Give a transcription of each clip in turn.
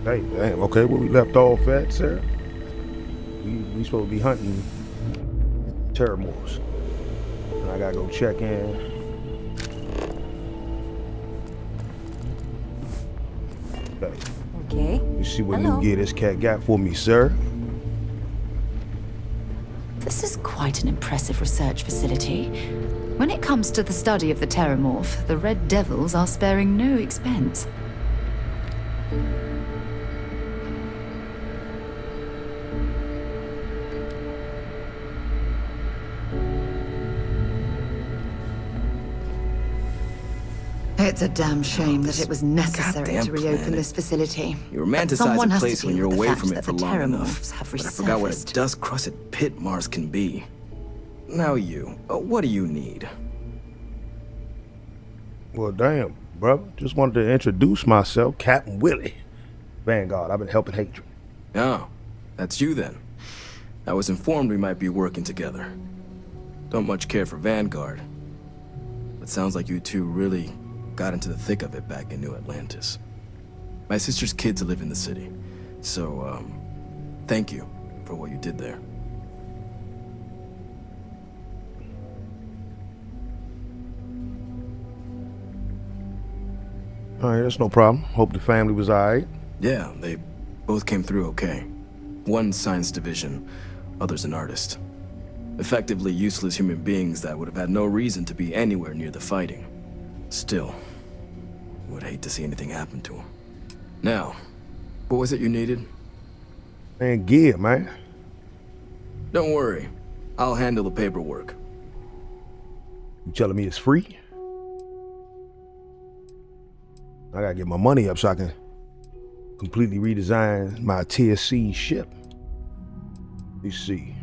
Hey, damn, okay, where we left off at, sir? We supposed to be hunting terramorphs. And I gotta go check in. Okay. Okay. You see what Hello. new gear this cat got for me, sir? This is quite an impressive research facility. When it comes to the study of the Terramorph, the Red Devils are sparing no expense. It's a damn shame that it was necessary Goddamn to reopen planet. this facility. You But romanticize someone a has place to when deal you're with the away fact from it that for the long enough. Terramorphs have But I forgot what a resurfaced. dust-crusted pit Mars can be. Now what do you need? Well, damn, brother. Just wanted to introduce myself, Captain Willie. Vanguard, I've been helping Hatred. Oh, that's you then. I was informed we might be working together. Don't much care for Vanguard. But sounds like you two really got into the thick of it back in New Atlantis. My sister's kids live in the city. So, thank you for what you did there. All right, that's no problem. Hope the family was all right. Yeah, they both came through okay. One science division, others an artist. Effectively useless human beings that would have had no reason to be anywhere near the fighting. Still, would hate to see anything happen to them. Now, what was it you needed? Man, gear, man. Don't worry, I'll handle the paperwork. You telling me it's free? I gotta get my money up so I can completely redesign my TSC ship. Let's see.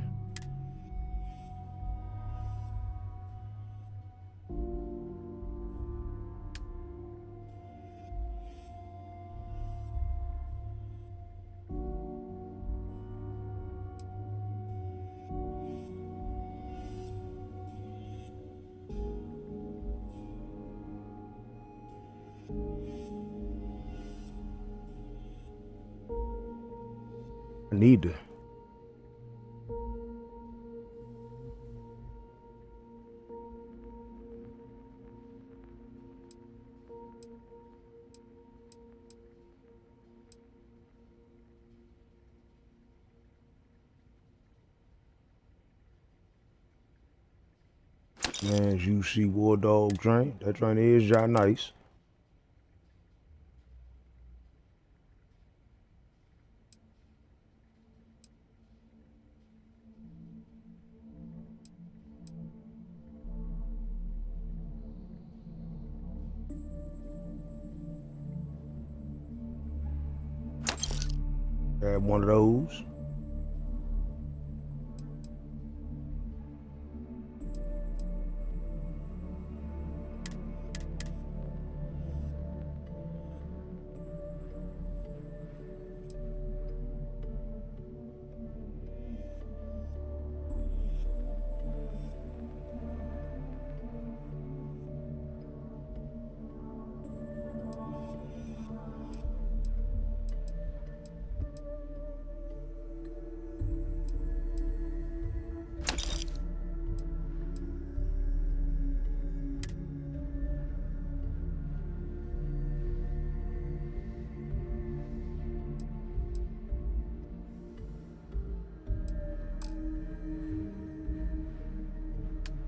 I need to. Man, you see War Dog drink. That drink is y'all nice. Grab one of those.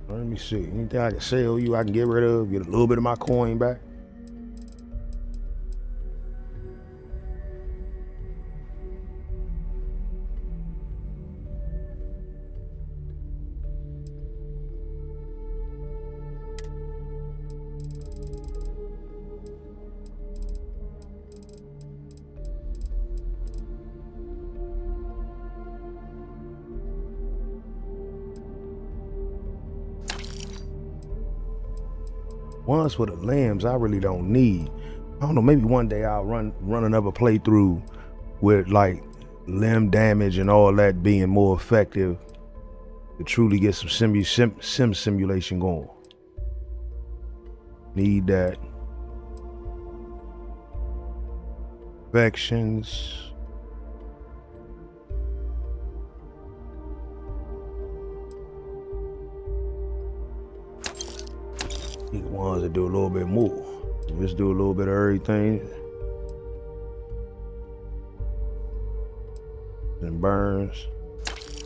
Let me see. Anything I can sell you, I can get rid of, get a little bit of my coin back. Ones for the limbs I really don't need. I don't know, maybe one day I'll run another playthrough with like limb damage and all that being more effective to truly get some sim simulation going. Need that. Infections. These ones that do a little bit more. Let's do a little bit of everything. And burns.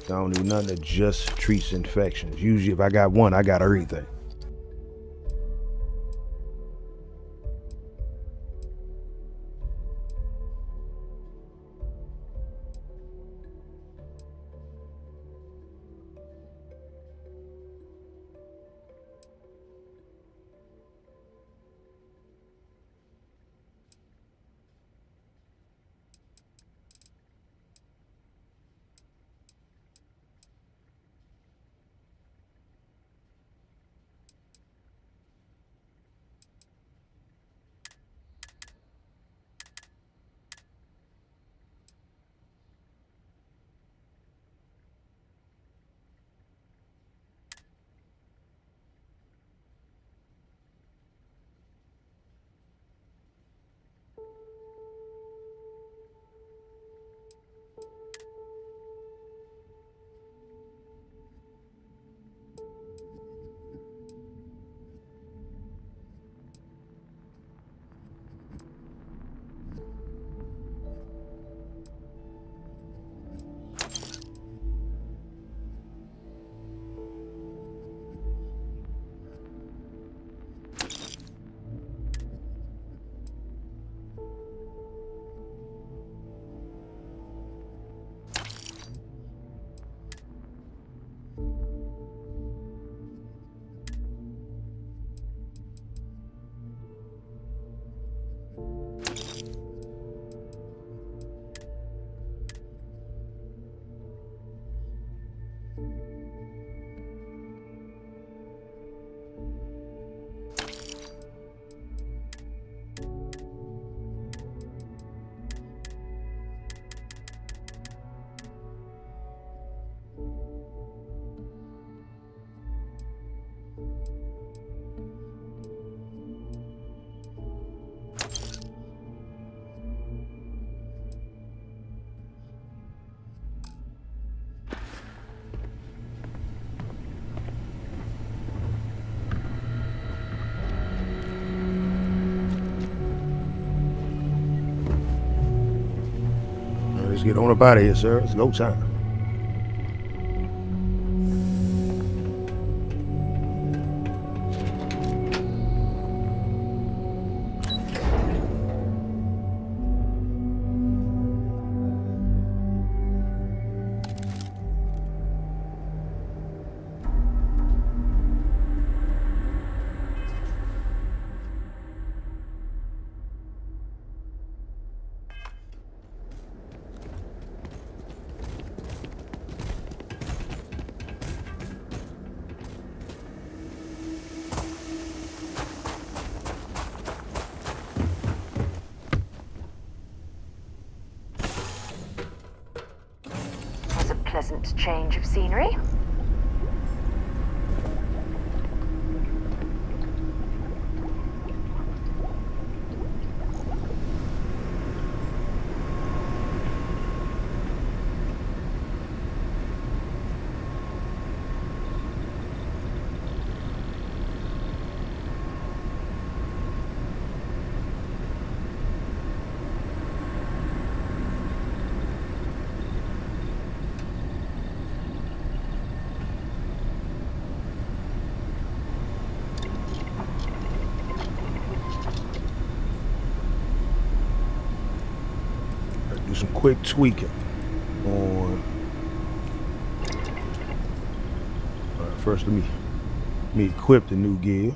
I don't need nothing that just treats infections. Usually if I got one, I got everything. Let's get on up out of here, sir. It's go time. Pleasant change of scenery. Do some quick tweaking on. All right, first let me equip the new gear.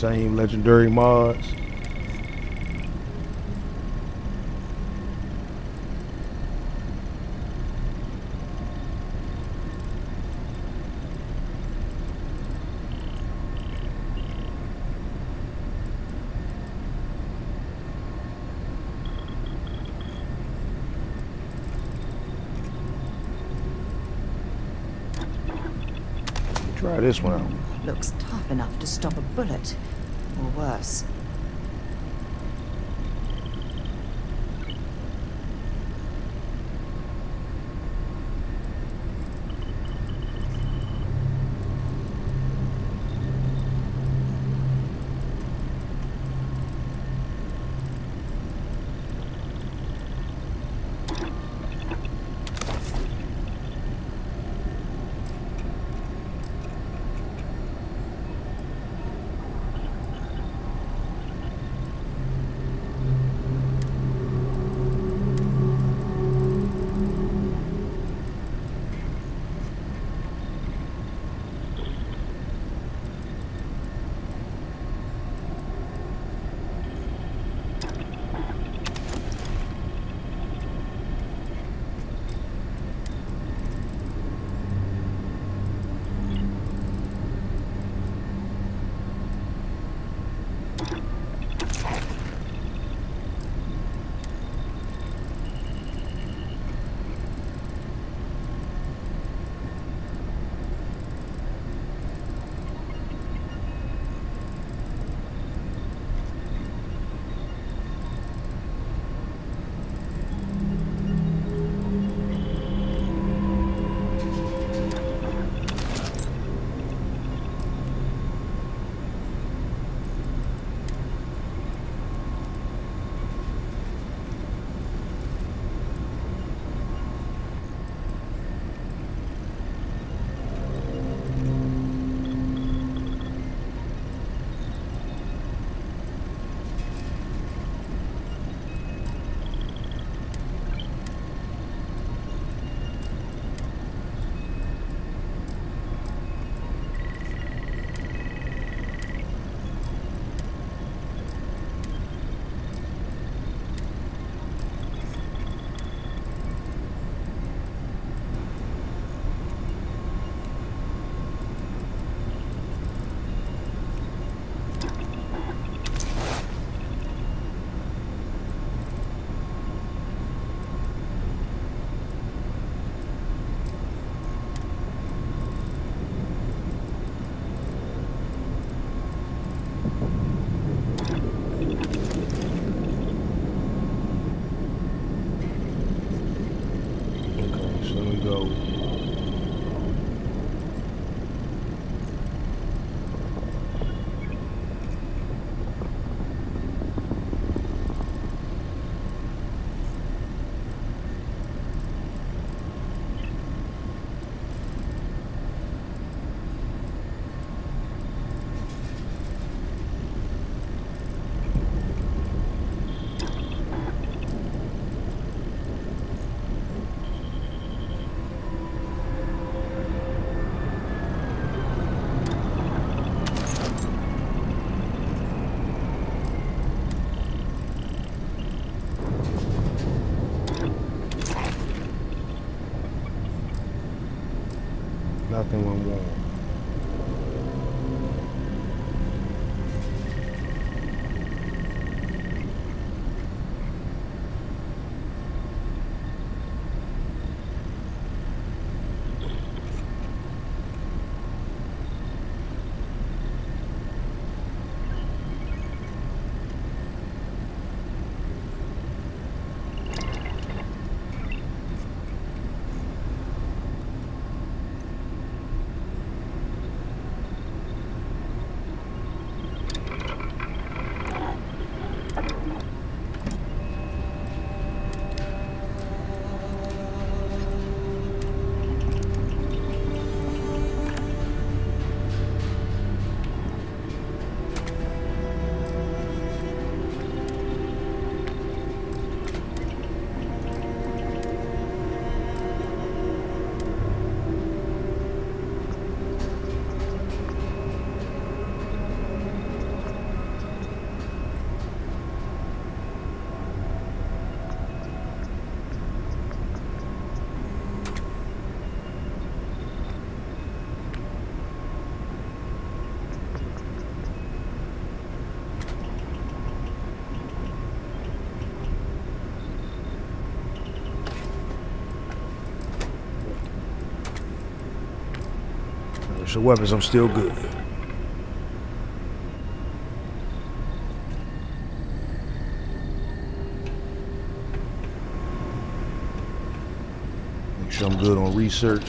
same legendary mods. Try this one out. Looks tough enough to stop a bullet. Or worse. Go. Nothing went wrong. So weapons, I'm still good. Make sure I'm good on research.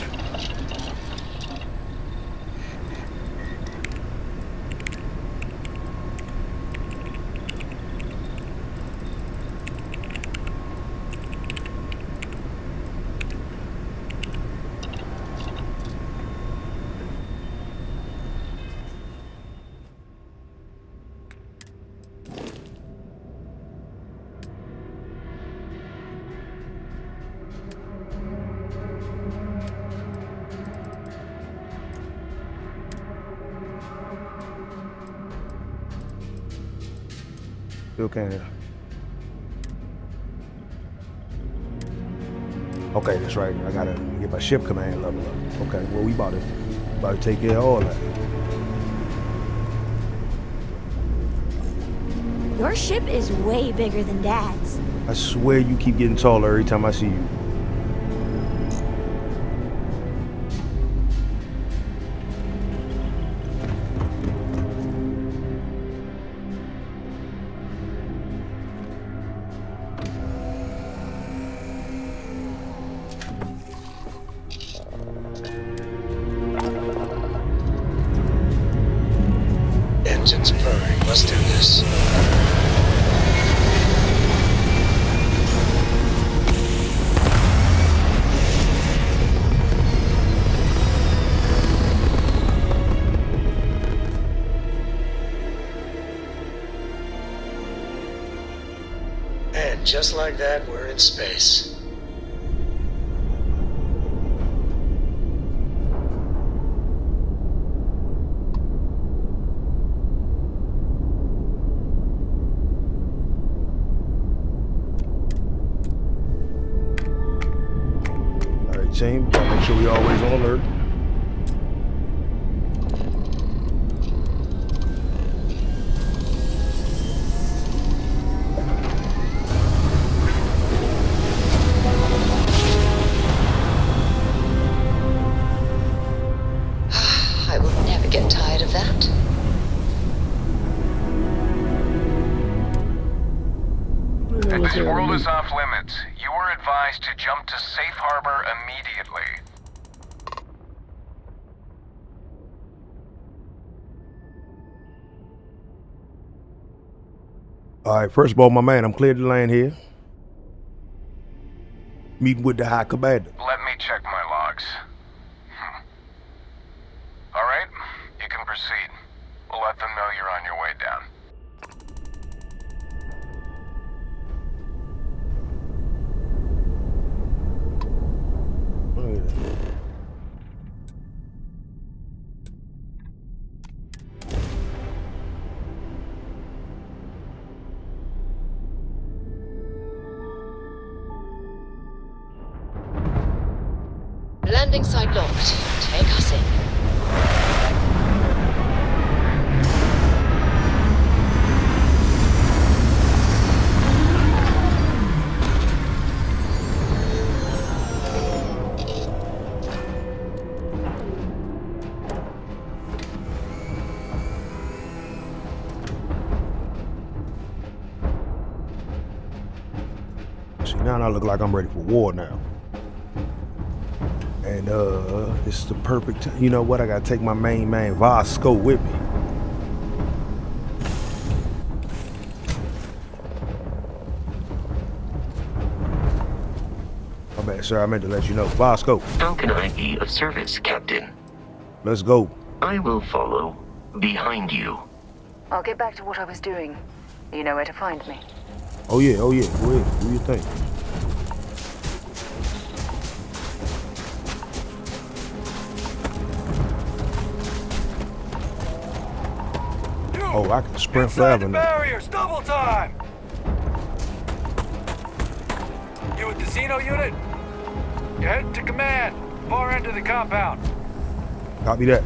Still can't. Okay, that's right. I gotta get my ship command level up. Okay, well we about to take care of all that. Your ship is way bigger than Dad's. I swear you keep getting taller every time I see you. Engines purring. Let's do this. And just like that, we're in space. Team, gotta make sure we always on alert. I will never get tired of that. This world is off limits. You are advised to jump to safe harbor immediately. All right, first of all, my man, I'm cleared to land here. Meeting with the High Commander. Let me check my logs. All right, you can proceed. We'll let them know you're on your way down. Landing site locked. Take us in. See, now I look like I'm ready for war now. And it's the perfect time. You know what? I gotta take my main man Vasco with me. My bad, sir. I meant to let you know. Vasco. How can I be of service, Captain? Let's go. I will follow behind you. I'll get back to what I was doing. You know where to find me. Oh yeah. Go ahead. Do your thing. Oh, I can sprint forever now. Barriers, double time! You with the Xeno unit? You're heading to command, far end of the compound. Copy that.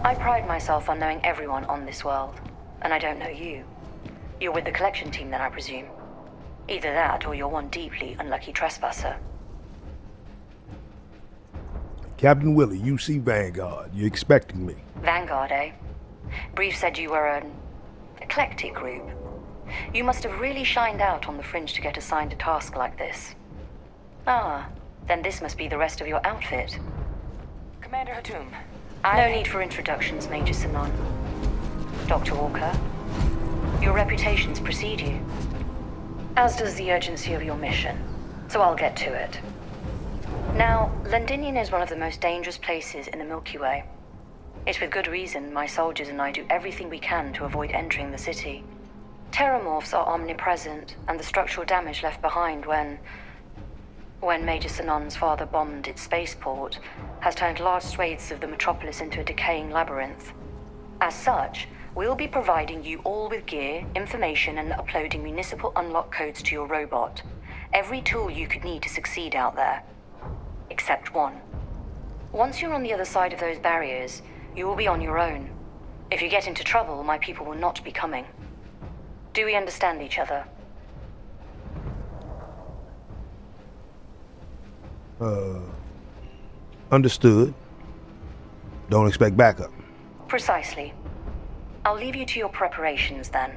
I pride myself on knowing everyone on this world, and I don't know you. You're with the collection team then, I presume. Either that, or you're one deeply unlucky trespasser. Captain Willie, UC Vanguard. You expecting me? Vanguard, eh? Brief said you were an eclectic group. You must have really shined out on the fringe to get assigned a task like this. Ah, then this must be the rest of your outfit. Commander Hatum. No need for introductions, Major Sanon. Dr. Walker, your reputations precede you. As does the urgency of your mission, so I'll get to it. Now, Londinian is one of the most dangerous places in the Milky Way. It's with good reason my soldiers and I do everything we can to avoid entering the city. Terramorphs are omnipresent, and the structural damage left behind when Major Sanon's father bombed its spaceport has turned large swathes of the metropolis into a decaying labyrinth. As such, we'll be providing you all with gear, information, and uploading municipal unlock codes to your robot. Every tool you could need to succeed out there. Except one. Once you're on the other side of those barriers, you will be on your own. If you get into trouble, my people will not be coming. Do we understand each other? Understood. Don't expect backup. Precisely. I'll leave you to your preparations then.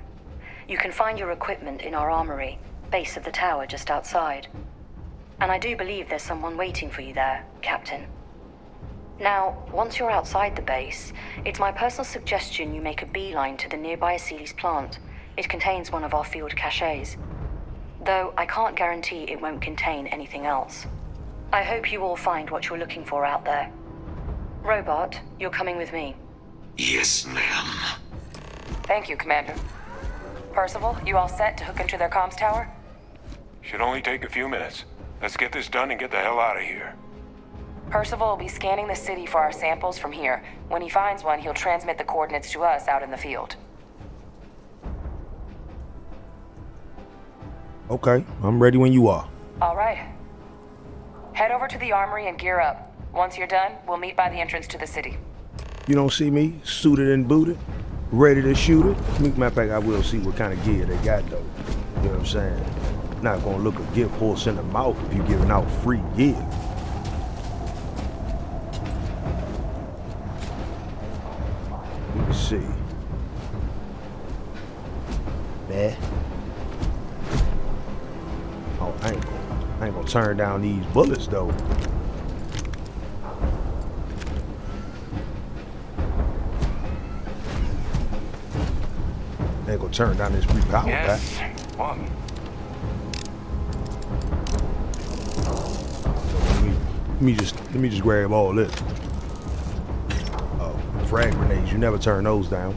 You can find your equipment in our armory, base of the tower just outside. And I do believe there's someone waiting for you there, Captain. Now, once you're outside the base, it's my personal suggestion you make a beeline to the nearby Aceles plant. It contains one of our field caches. Though I can't guarantee it won't contain anything else. I hope you all find what you're looking for out there. Robot, you're coming with me. Yes, ma'am. Thank you, Commander. Percival, you all set to hook into their comms tower? Should only take a few minutes. Let's get this done and get the hell out of here. Percival will be scanning the city for our samples from here. When he finds one, he'll transmit the coordinates to us out in the field. Okay, I'm ready when you are. All right. Head over to the armory and gear up. Once you're done, we'll meet by the entrance to the city. You don't see me suited and booted, ready to shoot it? Matter of fact, I will see what kind of gear they got though. You know what I'm saying? Not gonna look a gift horse in the mouth if you're giving out free gear. Let me see. Nah. Oh, I ain't gonna turn down these bullets though. I ain't gonna turn down this free power pack. What? Let me just grab all this. Frag grenades, you never turn those down.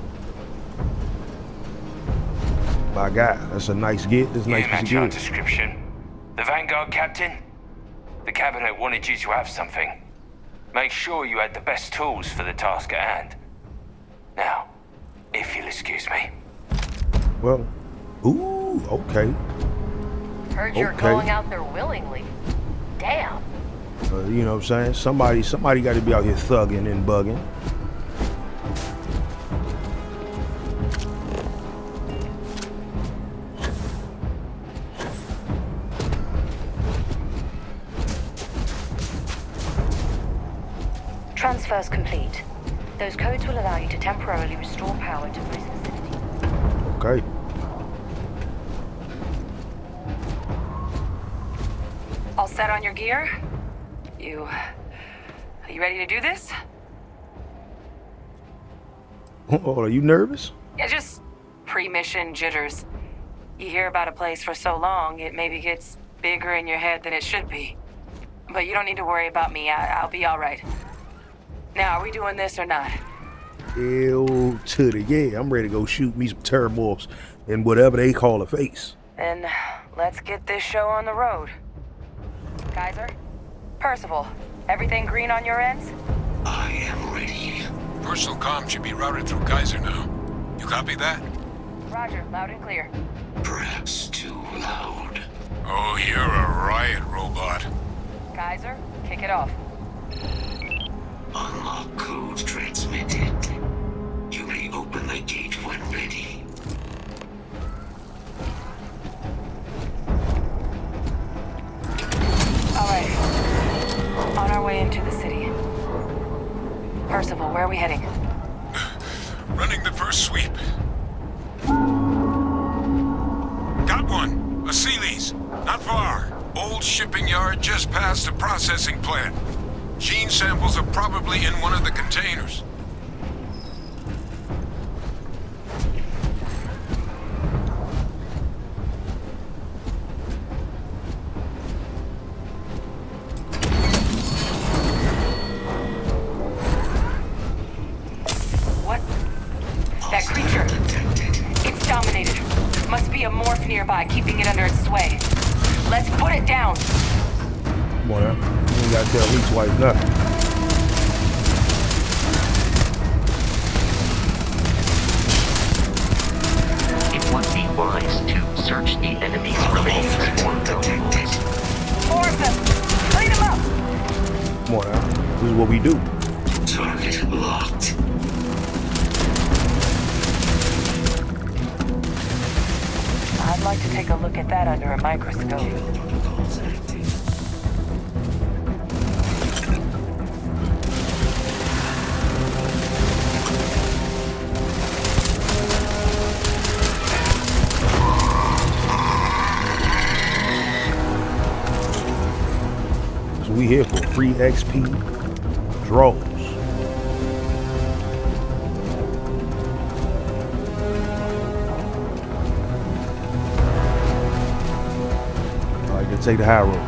My God, that's a nice get. That's a nice piece of gear. Description. The Vanguard captain? The cabinet wanted you to have something. Make sure you had the best tools for the task at hand. Now, if you'll excuse me. Well, ooh, okay. Heard you're going out there willingly. Damn. You know what I'm saying? Somebody got to be out here thugging and bugging. Transfers complete. Those codes will allow you to temporarily restore power to most facilities. Okay. All set on your gear? Are you ready to do this? Oh, are you nervous? Yeah, just pre-mission jitters. You hear about a place for so long, it maybe gets bigger in your head than it should be. But you don't need to worry about me. I'll be all right. Now, are we doing this or not? Hell to the yeah. I'm ready to go shoot me some terramorphs and whatever they call a face. Then let's get this show on the road. Kaiser? Percival, everything green on your ends? I am ready. Personal comm should be routed through Kaiser now. You copy that? Roger, loud and clear. Perhaps too loud. Oh, you're a riot robot. Kaiser, kick it off. Unlock code transmitted. You may open the gate when ready. All right. On our way into the city. Percival, where are we heading? Running the first sweep. Got one. A Sealy's. Not far. Old shipping yard just past the processing plant. Gene samples are probably in one of the containers. What? That creature. It's dominated. Must be a morph nearby, keeping it under its sway. Let's put it down. Come on now. You ain't gotta tell me twice nothing. It would be wise to search the enemy's remains for those. Four of them. Clean them up. Come on now. This is what we do. Target locked. I'd like to take a look at that under a microscope. Protocols active. So we here for free XP draws. All right, let's take the high road.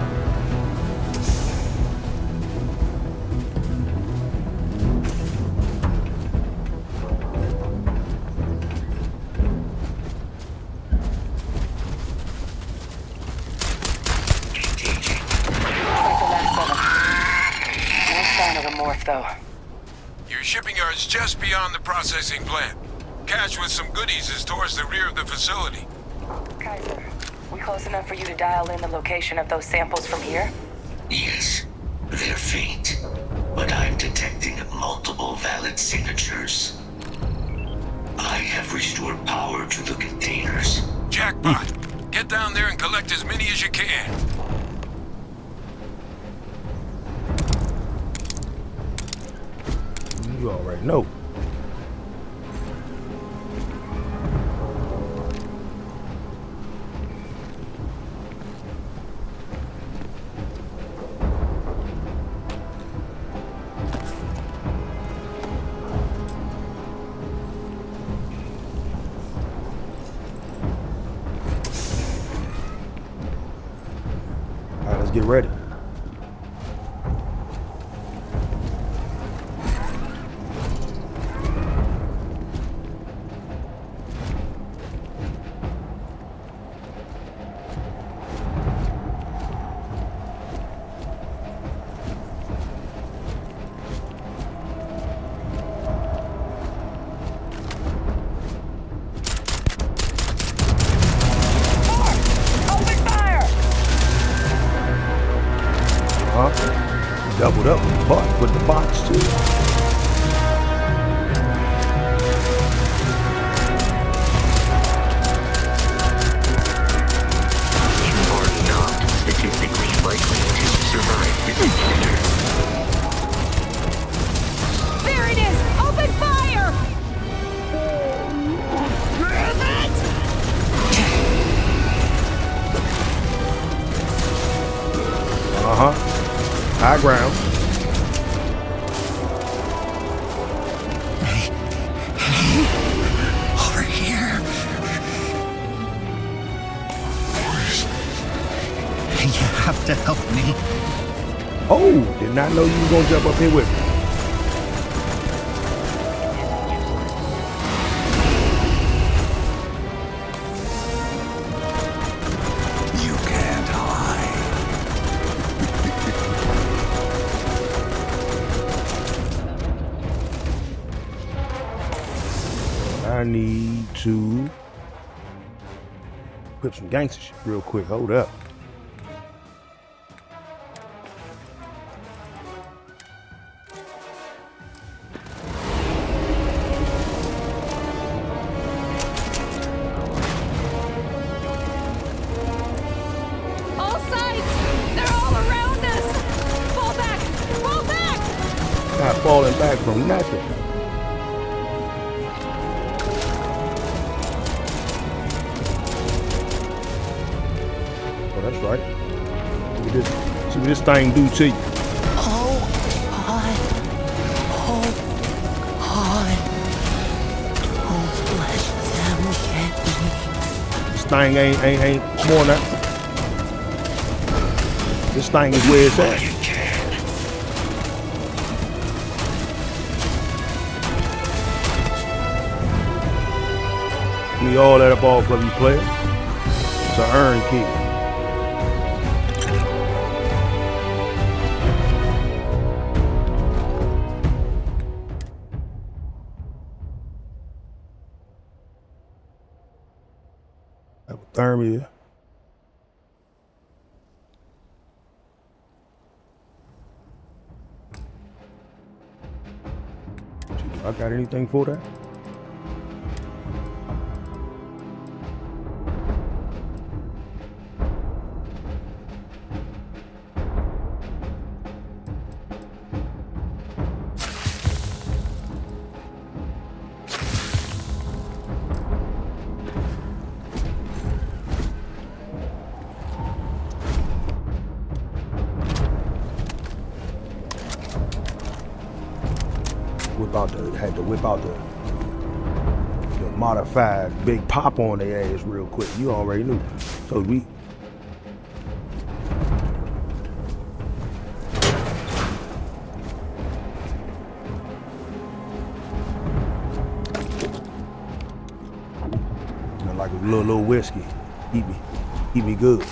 Like the last of them. No sign of a morph, though. Your shipping yard's just beyond the processing plant. Cache with some goodies is towards the rear of the facility. Kaiser, we close enough for you to dial in the location of those samples from here? Yes, they're faint, but I'm detecting multiple valid signatures. I have restored power to the containers. Jackpot. Get down there and collect as many as you can. You already know. All right, let's get ready. Open fire! Doubled up with the box too. You are not statistically likely to survive this encounter. There it is! Open fire! High ground. Over here. You have to help me. Oh, did not know you was gonna jump up here with me. You can't hide. I need to put some gangster shit real quick. Hold up. not falling back from nothing. Oh, that's right. See what this thing do to you. This thing ain't more than that. This thing is where it's at. Need all that up off of you, player. It's an earn key. Hypothermia. I got anything for that? Had to whip out the modified big pop on their ass real quick. You already knew. So we like a little whiskey. Keep me good.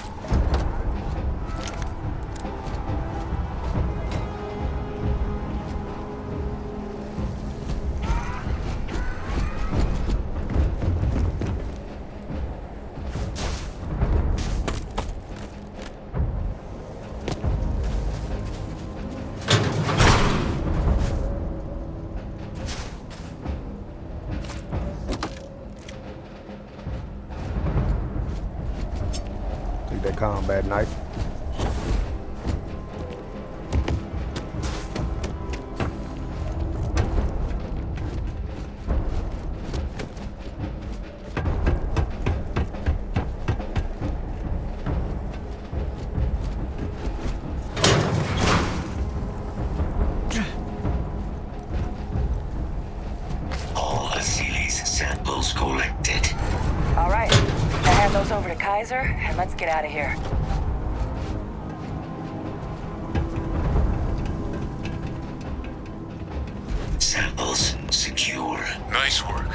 That combat knife. All Asili's samples collected. All right, I hand those over to Kaiser, and let's get out of here. Samples secure. Nice work.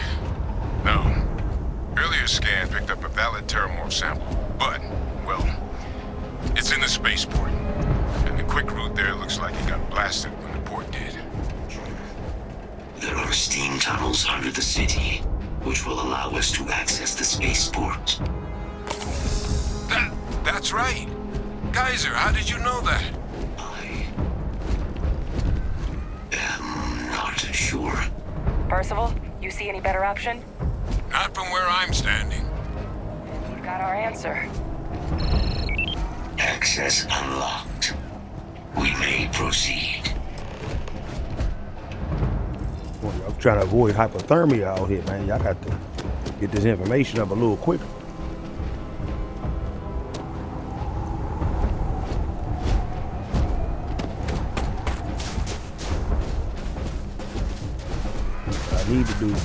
No. Earlier scan picked up a valid terramorph sample, but, well, it's in the spaceport. And the quick route there looks like it got blasted when the port did. There are steam tunnels under the city, which will allow us to access the spaceport. That's right. Kaiser, how did you know that? I am not sure. Percival, you see any better option? Not from where I'm standing. We've got our answer. Access unlocked. We may proceed. Boy, I'm trying to avoid hypothermia out here, man. Y'all got to get this information up a little quicker. What I need to do,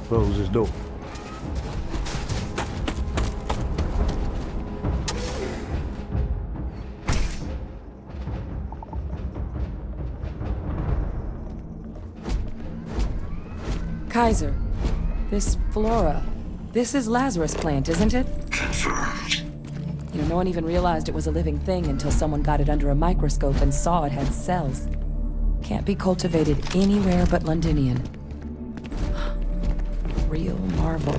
close this door. Kaiser, this flora, this is Lazarus plant, isn't it? Confirmed. You know, no one even realized it was a living thing until someone got it under a microscope and saw it had cells. Can't be cultivated anywhere but Londinian. Real marvel.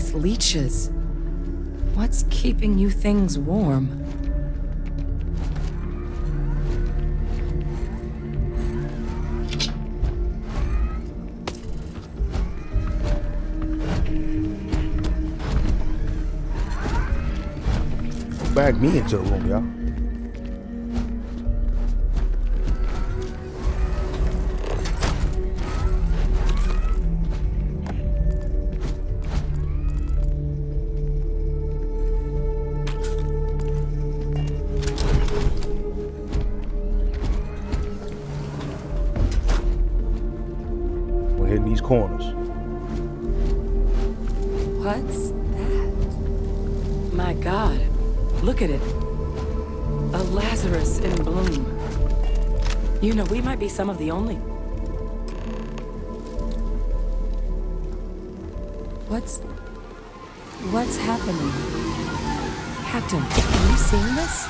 These leeches. What's keeping you things warm? Back me into the room, y'all. We're hitting these corners. What's that? My God. Look at it. A Lazarus in bloom. You know, we might be some of the only... What's happening? Captain, are you seeing this?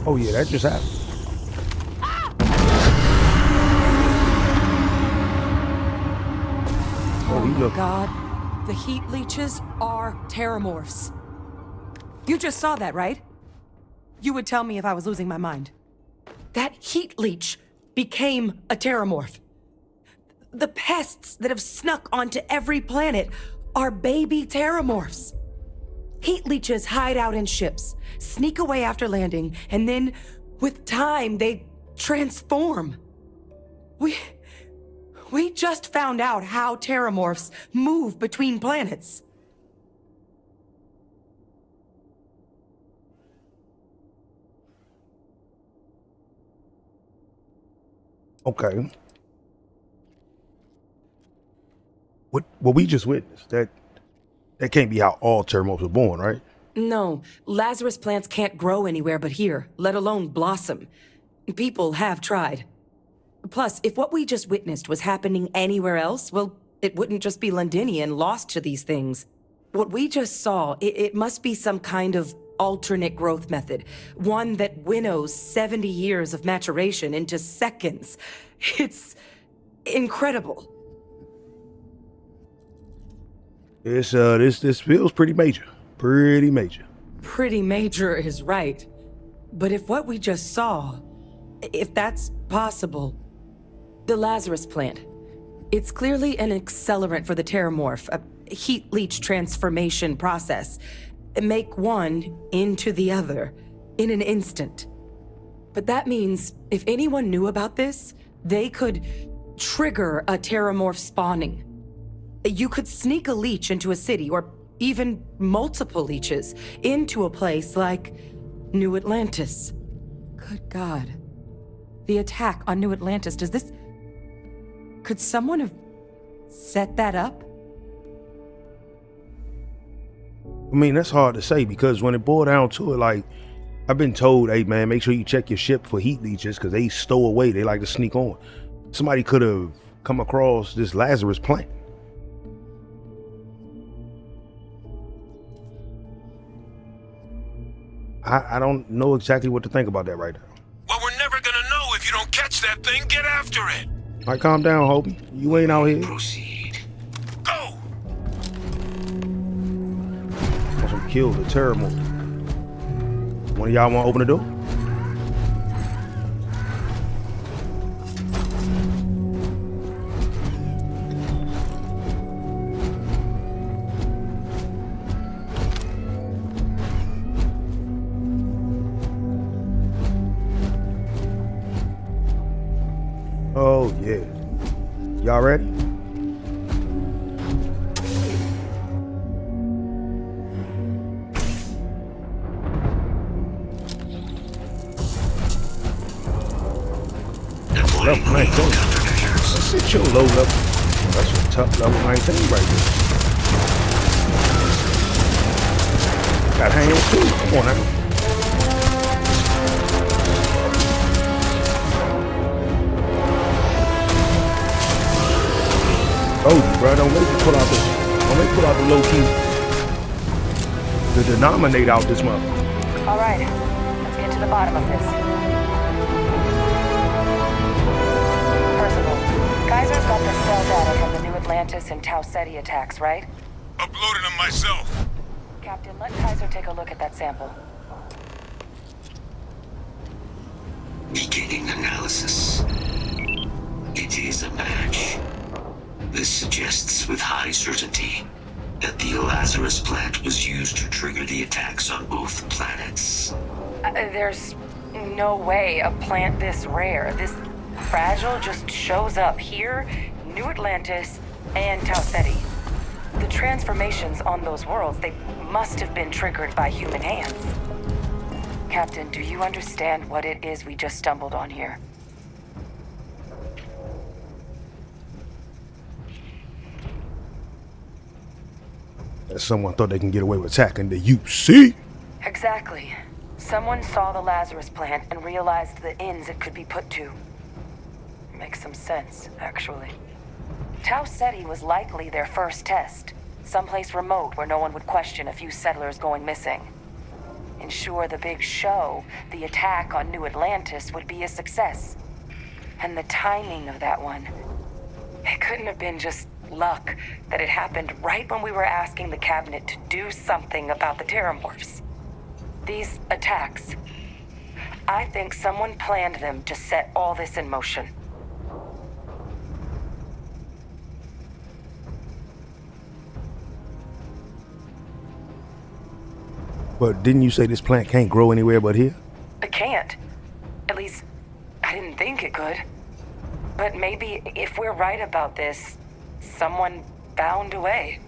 Oh yeah, that just happened. Oh my God, the heat leeches are terramorphs. You just saw that, right? You would tell me if I was losing my mind. That heat leech became a terramorph. The pests that have snuck onto every planet are baby terramorphs. Heat leeches hide out in ships, sneak away after landing, and then, with time, they transform. We just found out how terramorphs move between planets. Okay. What we just witnessed, that can't be how all terramorphs were born, right? No, Lazarus plants can't grow anywhere but here, let alone blossom. People have tried. Plus, if what we just witnessed was happening anywhere else, well, it wouldn't just be Londinian lost to these things. What we just saw, it must be some kind of alternate growth method. One that winnows 70 years of maturation into seconds. It's incredible. This feels pretty major. Pretty major. Pretty major is right. But if what we just saw, if that's possible, the Lazarus plant, it's clearly an accelerant for the terramorph, a heat leech transformation process. Make one into the other in an instant. But that means if anyone knew about this, they could trigger a terramorph spawning. You could sneak a leech into a city, or even multiple leeches, into a place like New Atlantis. Good God. The attack on New Atlantis, could someone have set that up? I mean, that's hard to say, because when it boiled down to it, like, I've been told, hey man, make sure you check your ship for heat leeches, because they stow away, they like to sneak on. Somebody could have come across this Lazarus plant. I don't know exactly what to think about that right now. Well, we're never gonna know if you don't catch that thing. Get after it. All right, calm down, Hobie. You ain't out here. Proceed. Go. Want some kill the terramorph. One of y'all want to open the door? Oh yeah. Y'all ready? Level 19. Let's sit your low level. That's a tough level 19 right there. Got hands too. Come on now. Oh, bro, don't make me pull out the low key. The denominator out this month. All right, let's get to the bottom of this. Percival, Kaiser's got the cell data from the New Atlantis and Tau Ceti attacks, right? Uploaded them myself. Captain, let Kaiser take a look at that sample. Beginning analysis. It is a match. This suggests with high certainty that the Lazarus plant was used to trigger the attacks on both planets. There's no way a plant this rare, this fragile, just shows up here, New Atlantis, and Tau Ceti. The transformations on those worlds, they must have been triggered by human hands. Captain, do you understand what it is we just stumbled on here? Someone thought they can get away with attacking the UC. Exactly. Someone saw the Lazarus plant and realized the ends it could be put to. Makes some sense, actually. Tau Ceti was likely their first test. Someplace remote where no one would question a few settlers going missing. Ensure the big show, the attack on New Atlantis, would be a success. And the timing of that one, it couldn't have been just luck that it happened right when we were asking the cabinet to do something about the terramorphs. These attacks, I think someone planned them to set all this in motion. But didn't you say this plant can't grow anywhere but here? It can't. At least, I didn't think it could. But maybe if we're right about this, someone found a way.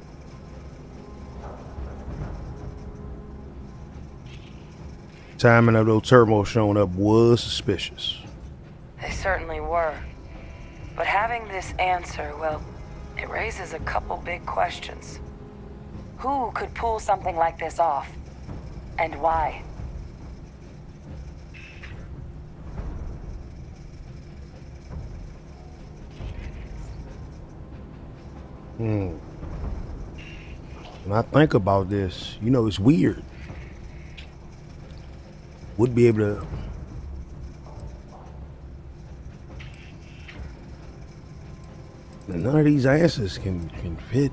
Timing of those turbos showing up was suspicious. They certainly were. But having this answer, well, it raises a couple big questions. Who could pull something like this off? And why? When I think about this, you know, it's weird. Would be able to none of these answers can fit.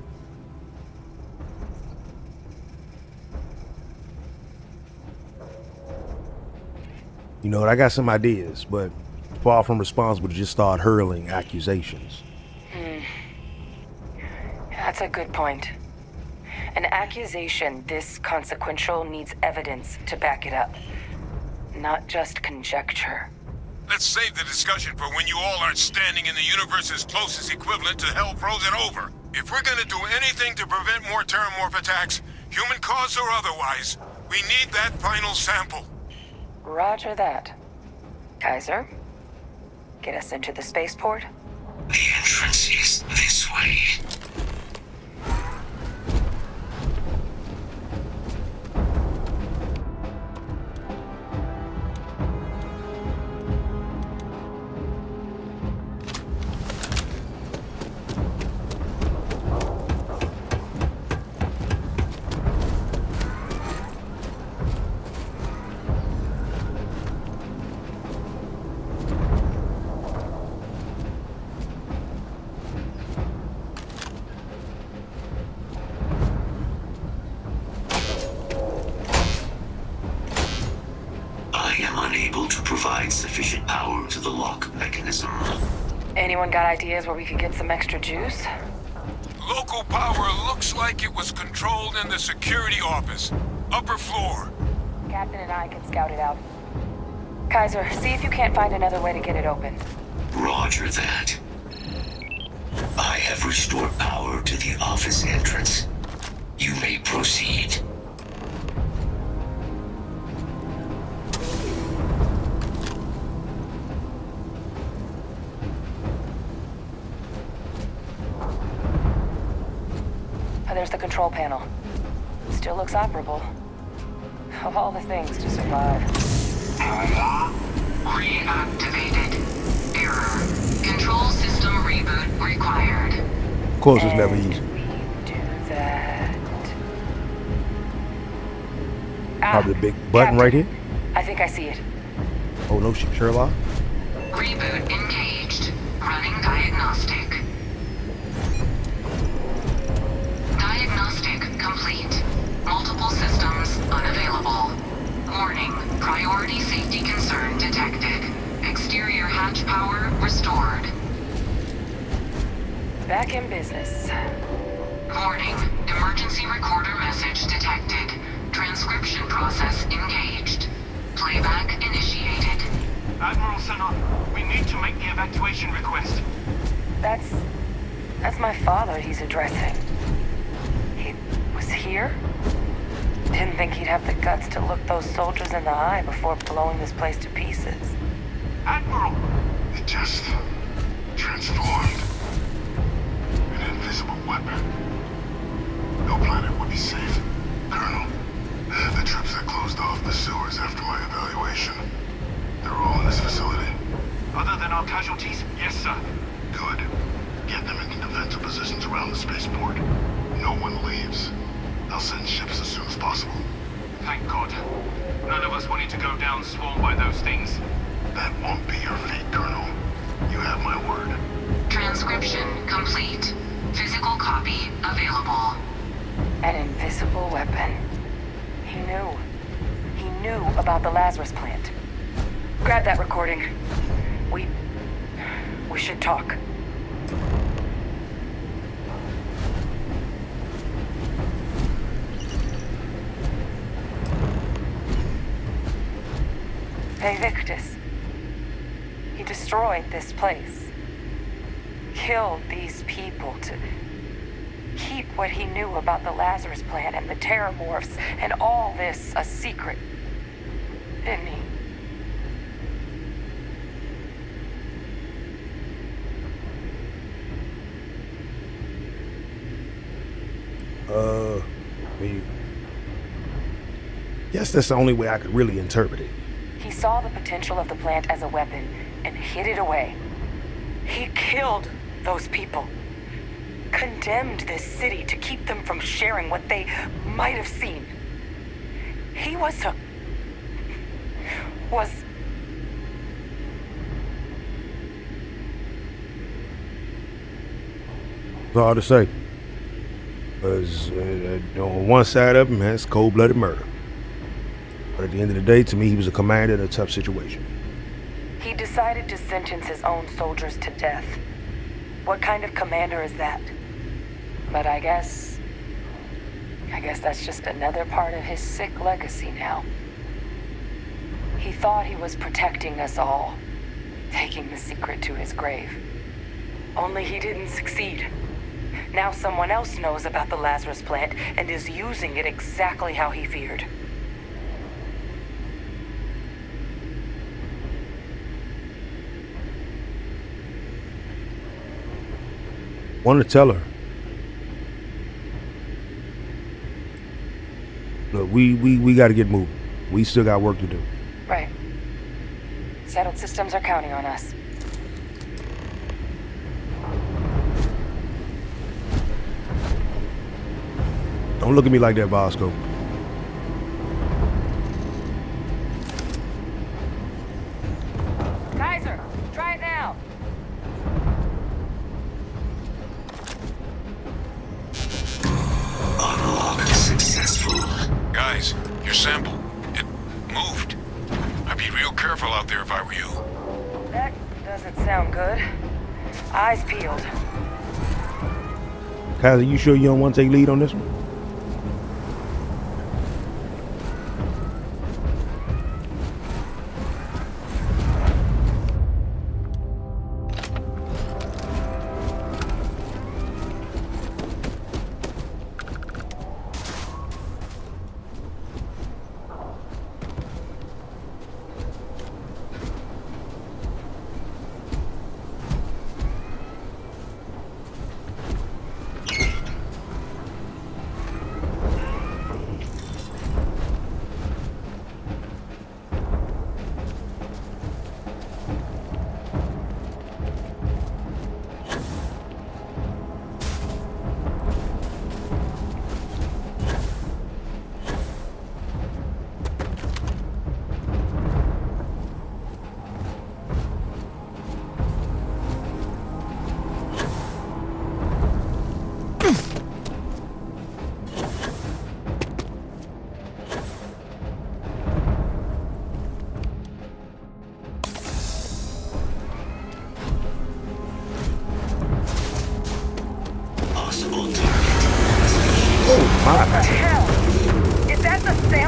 You know what, I got some ideas, but far from responsible to just start hurling accusations. That's a good point. An accusation this consequential needs evidence to back it up, not just conjecture. Let's save the discussion for when you all aren't standing in the universe's closest equivalent to hell frozen over. If we're gonna do anything to prevent more terramorph attacks, human cause or otherwise, we need that final sample. Roger that. Kaiser, get us into the spaceport? The entrance is this way. Sufficient power to the lock mechanism. Anyone got ideas where we could get some extra juice? Local power looks like it was controlled in the security office. Upper floor. Captain and I can scout it out. Kaiser, see if you can't find another way to get it open. Roger that. I have restored power to the office entrance. You may proceed. There's the control panel. Still looks operable. Of all the things to survive. Reactivated. Error. Control system reboot required. Of course, it's never easy. Do that. Probably the big button right here. I think I see it. Oh no, Sherlock. Reboot engaged. Running diagnostic. Diagnostic complete. Multiple systems unavailable. Warning, priority safety concern detected. Exterior hatch power restored. Back in business. Warning, emergency recorder message detected. Transcription process engaged. Playback initiated. Admiral Sanon, we need to make the evacuation request. That's my father he's addressing. He was here? Didn't think he'd have the guts to look those soldiers in the eye before blowing this place to pieces. Admiral! It just transformed. An invisible weapon. No planet would be safe. Colonel, the troops that closed off the sewers after my evaluation, they're all in this facility. Other than our casualties? Yes, sir. Good. Get them into defensive positions around the spaceport. No one leaves. I'll send ships as soon as possible. Thank God. None of us wanted to go down swarmed by those things. That won't be your fate, Colonel. You have my word. Transcription complete. Physical copy available. An invisible weapon. He knew. He knew about the Lazarus plant. Grab that recording. We should talk. Hey, Victus. He destroyed this place. Killed these people to keep what he knew about the Lazarus plant and the Terramorphs and all this a secret. Didn't he? Guess that's the only way I could really interpret it. He saw the potential of the plant as a weapon and hid it away. He killed those people. Condemned this city to keep them from sharing what they might have seen. He was It's hard to say. Because on one side of him, that's cold-blooded murder. But at the end of the day, to me, he was a commander in a tough situation. He decided to sentence his own soldiers to death. What kind of commander is that? But I guess that's just another part of his sick legacy now. He thought he was protecting us all, taking the secret to his grave. Only he didn't succeed. Now someone else knows about the Lazarus plant and is using it exactly how he feared. Want to tell her. Look, we got to get moving. We still got work to do. Right. Settled systems are counting on us. Don't look at me like that, Bosco. Kaiser, try it now. Unlock successful. Guys, your sample, it moved. I'd be real careful out there if I were you. That doesn't sound good. Eyes peeled. Kaiser, you sure you don't want to take lead on this one?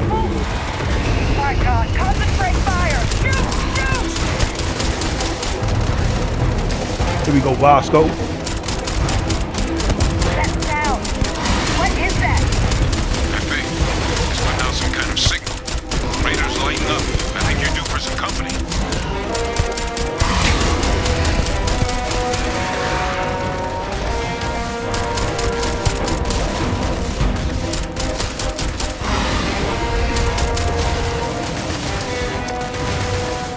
My God, concentrate fire! Shoot! Here we go, Bosco. That sound! What is that? I think it's putting out some kind of signal. Raiders lighten up. I think you're due for some company.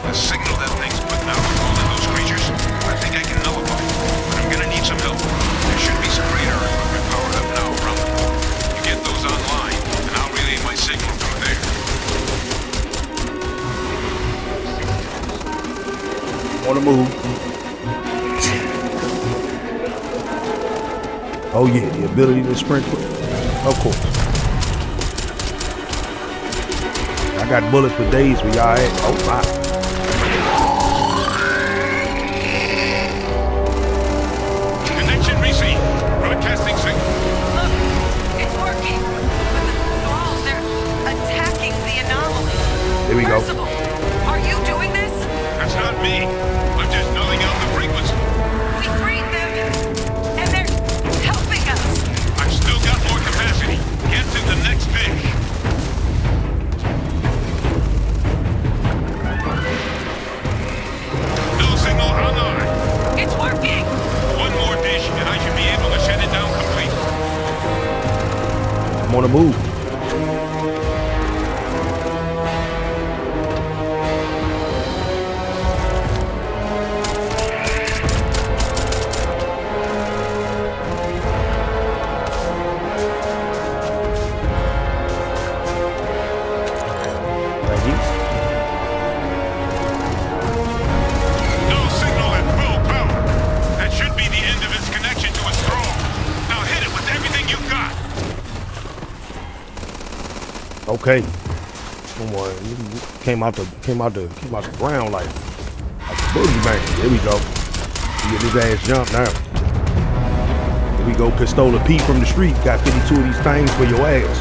The signal that thing's putting out with all of those creatures, I think I can nullify. But I'm gonna need some help. There should be some radar equipment powered up now around the port. You get those online, and I'll relay my signal from there. On the move. Oh yeah, the ability to sprint quick. Of course. I got bullets for days for y'all. Oh my. Connection received. Broadcasting signal. Look, it's working. But the walls, they're attacking the anomaly. Here we go. Percival, are you doing this? That's not me. I'm just nulling out the frequency. We freed them, and they're helping us. I've still got more capacity. Get to the next fish. No signal online. It's working. One more dish, and I should be able to shut it down completely. I'm on the move. Thank you. No signal at full power. That should be the end of its connection to its thrall. Now hit it with everything you've got. Okay. Come on. Came out the ground like a boogie bang. There we go. You get his ass jumped now. Here we go. Pistola Pete from the street. Got 52 of these things for your ass.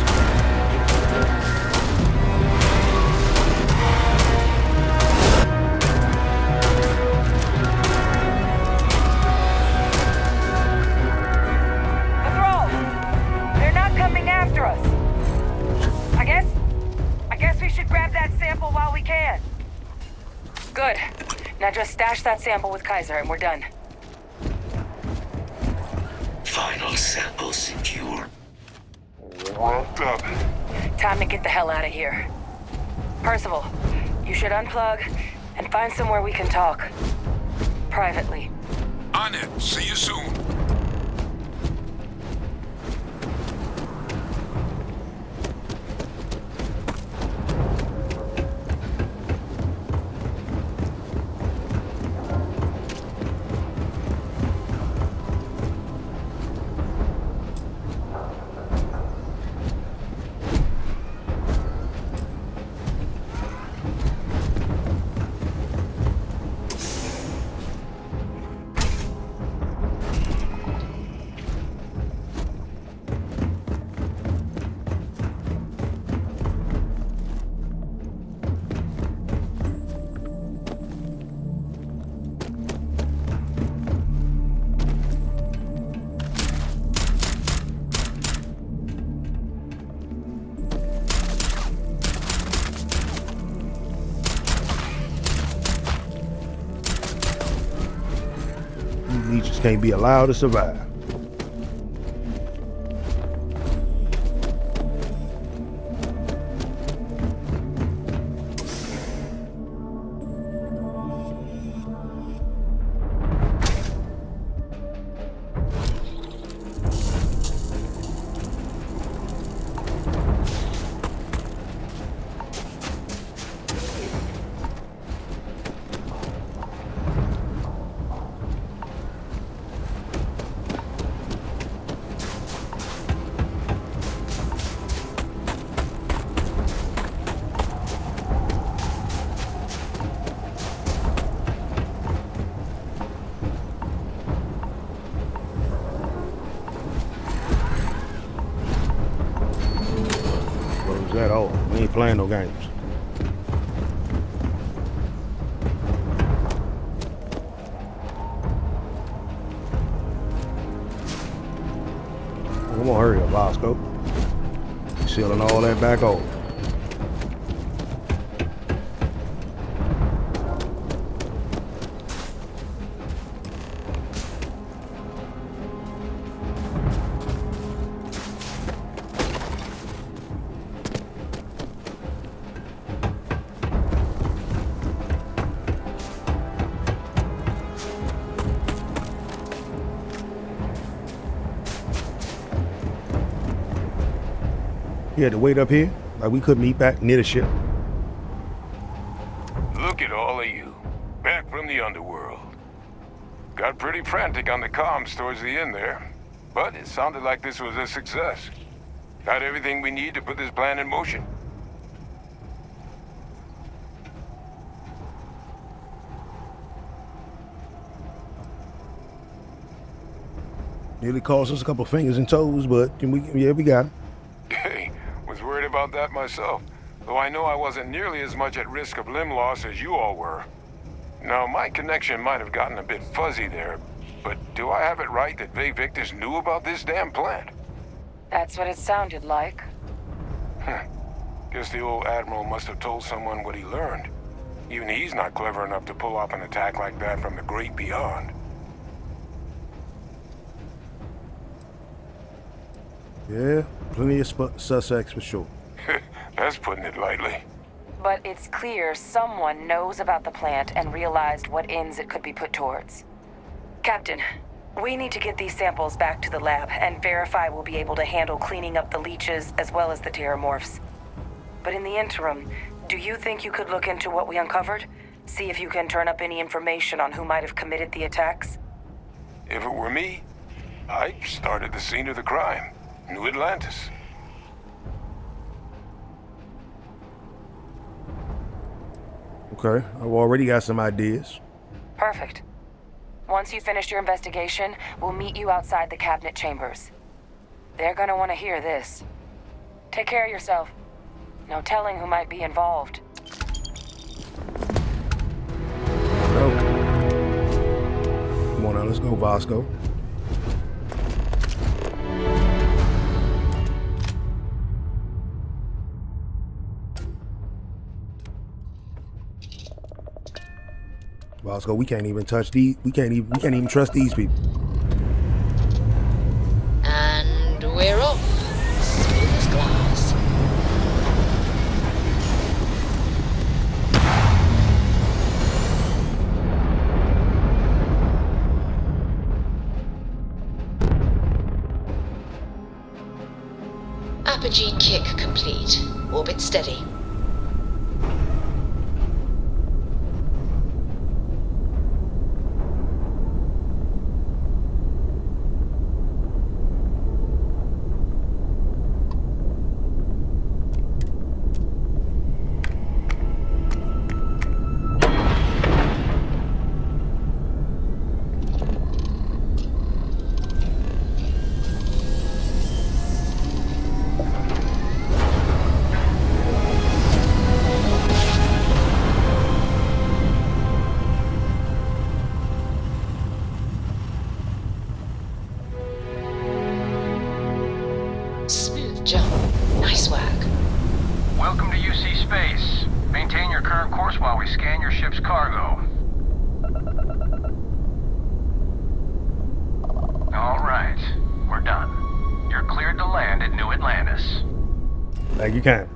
The thralls! They're not coming after us. I guess we should grab that sample while we can. Good. Now just stash that sample with Kaiser, and we're done. Final sample secure. Wrapped up. Time to get the hell out of here. Percival, you should unplug and find somewhere we can talk. Privately. On it. See you soon. Leeches can't be allowed to survive. playing no games. Come on, hurry up, Bosco. Sealing all that back off. He had to wait up here, like we couldn't meet back near the ship. Look at all of you, back from the underworld. Got pretty frantic on the comms towards the end there, but it sounded like this was a success. Got everything we need to put this plan in motion. Nearly cost us a couple fingers and toes, but we got him. Hey, was worried about that myself, though I know I wasn't nearly as much at risk of limb loss as you all were. Now, my connection might have gotten a bit fuzzy there, but do I have it right that Vay Victus knew about this damn plant? That's what it sounded like. Guess the old Admiral must have told someone what he learned. Even he's not clever enough to pull off an attack like that from the great beyond. Yeah, plenty of suspects for sure. That's putting it lightly. But it's clear someone knows about the plant and realized what ends it could be put towards. Captain, we need to get these samples back to the lab and verify we'll be able to handle cleaning up the leeches as well as the terramorphs. But in the interim, do you think you could look into what we uncovered? See if you can turn up any information on who might have committed the attacks? If it were me, I'd start at the scene of the crime. New Atlantis. Okay, I've already got some ideas. Perfect. Once you finish your investigation, we'll meet you outside the cabinet chambers. They're gonna want to hear this. Take care of yourself. No telling who might be involved. No. Come on now, let's go, Bosco. Bosco, we can't even touch these. We can't even trust these people. And we're off. Smooth as glass. Apogee kick complete. Orbit steady. Jump. Nice work. Welcome to UC Space. Maintain your current course while we scan your ship's cargo. All right, we're done. You're cleared to land at New Atlantis. Thank you, Captain.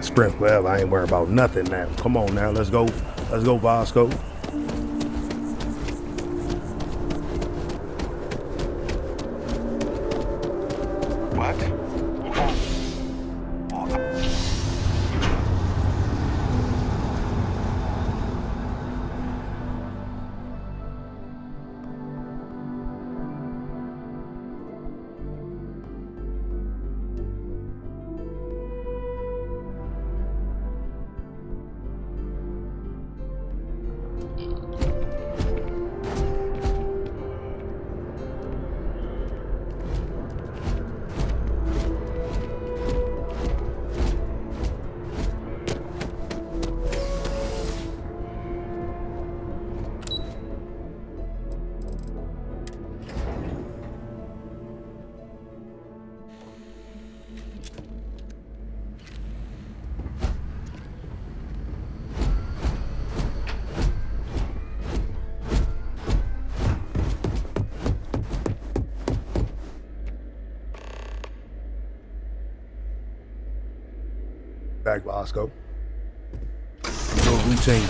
Sprint forever. I ain't worried about nothing now. Come on now, let's go. Let's go, Vasco. What? Back, Vasco. Your routine.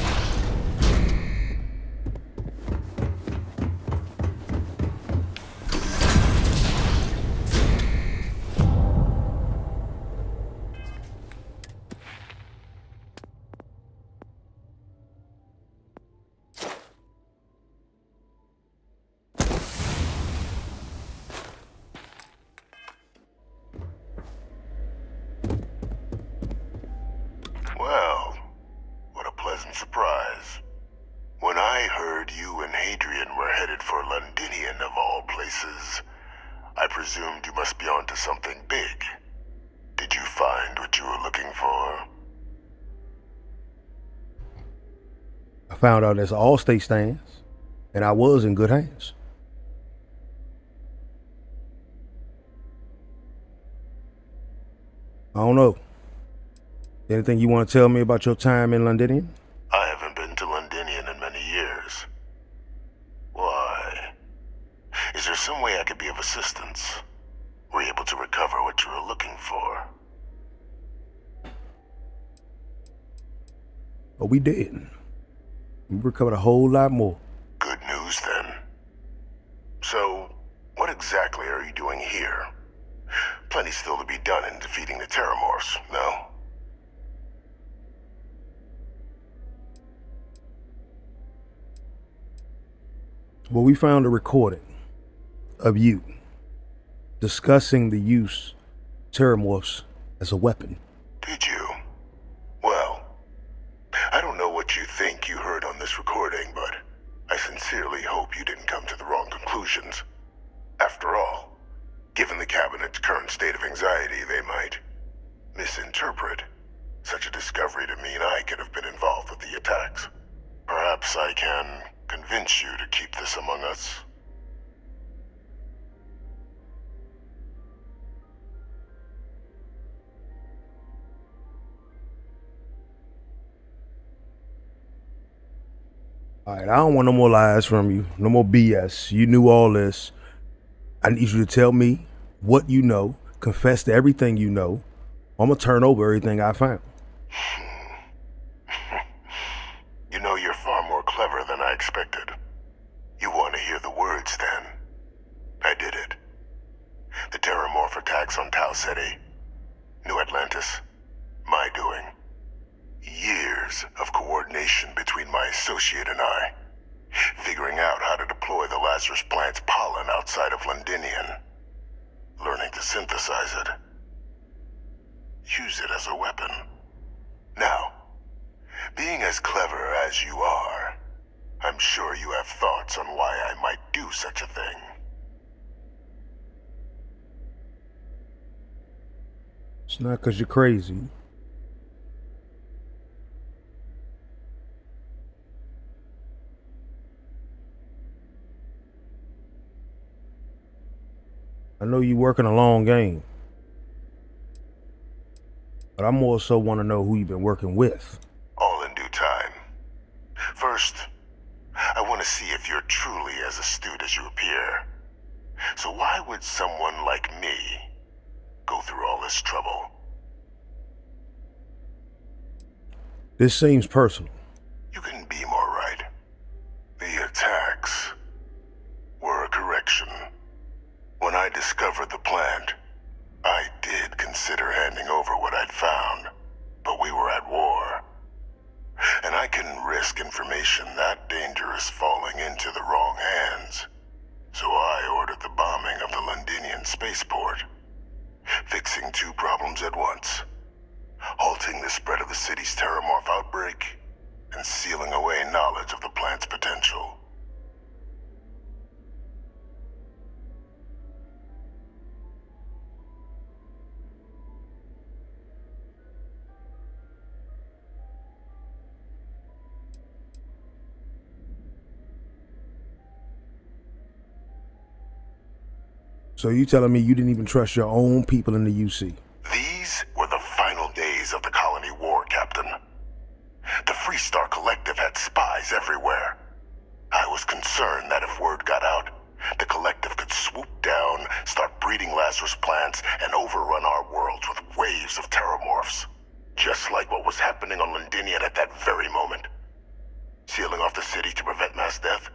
Well, what a pleasant surprise. When I heard you and Hadrian were headed for Londinian of all places, I presumed you must be onto something big. Did you find what you were looking for? I found out there's all state stands, and I was in good hands. I don't know. Anything you want to tell me about your time in Londinian? I haven't been to Londinian in many years. Why? Is there some way I could be of assistance? Were you able to recover what you were looking for? Oh, we did. We recovered a whole lot more. Good news, then. So, what exactly are you doing here? Plenty still to be done in defeating the Terramorphs, no? Well, we found a recording of you discussing the use of Terramorphs as a weapon. Did you? Well, I don't know what you think you heard on this recording, but I sincerely hope you didn't come to the wrong conclusions. After all, given the Cabinet's current state of anxiety, they might misinterpret such a discovery to mean I could have been involved with the attacks. Perhaps I can convince you to keep this among us. All right, I don't want no more lies from you, no more BS. You knew all this. I need you to tell me what you know, confess to everything you know. I'm gonna turn over everything I found. You know, you're far more clever than I expected. You want to hear the words, then? I did it. The Terramorph attacks on Tau Ceti, New Atlantis, my doing. Years of coordination between my associate and I, figuring out how to deploy the Lazarus plant's pollen outside of Londinian, learning to synthesize it, use it as a weapon. Now, being as clever as you are, I'm sure you have thoughts on why I might do such a thing. It's not because you're crazy. I know you're working a long game, but I more so want to know who you've been working with. All in due time. First, I want to see if you're truly as astute as you appear. So why would someone like me go through all this trouble? This seems personal. You couldn't be more right. The attacks were a correction. When I discovered the plant, I did consider handing over what I'd found, but we were at war. And I couldn't risk information that dangerous falling into the wrong hands. So I ordered the bombing of the Londinian spaceport, fixing two problems at once. Halting the spread of the city's terramorph outbreak, and sealing away knowledge of the plant's potential. So you telling me you didn't even trust your own people in the UC? These were the final days of the colony war, Captain. The Freestar Collective had spies everywhere. I was concerned that if word got out, the Collective could swoop down, start breeding Lazarus plants, and overrun our worlds with waves of terramorphs. Just like what was happening on Londinian at that very moment. Sealing off the city to prevent mass death?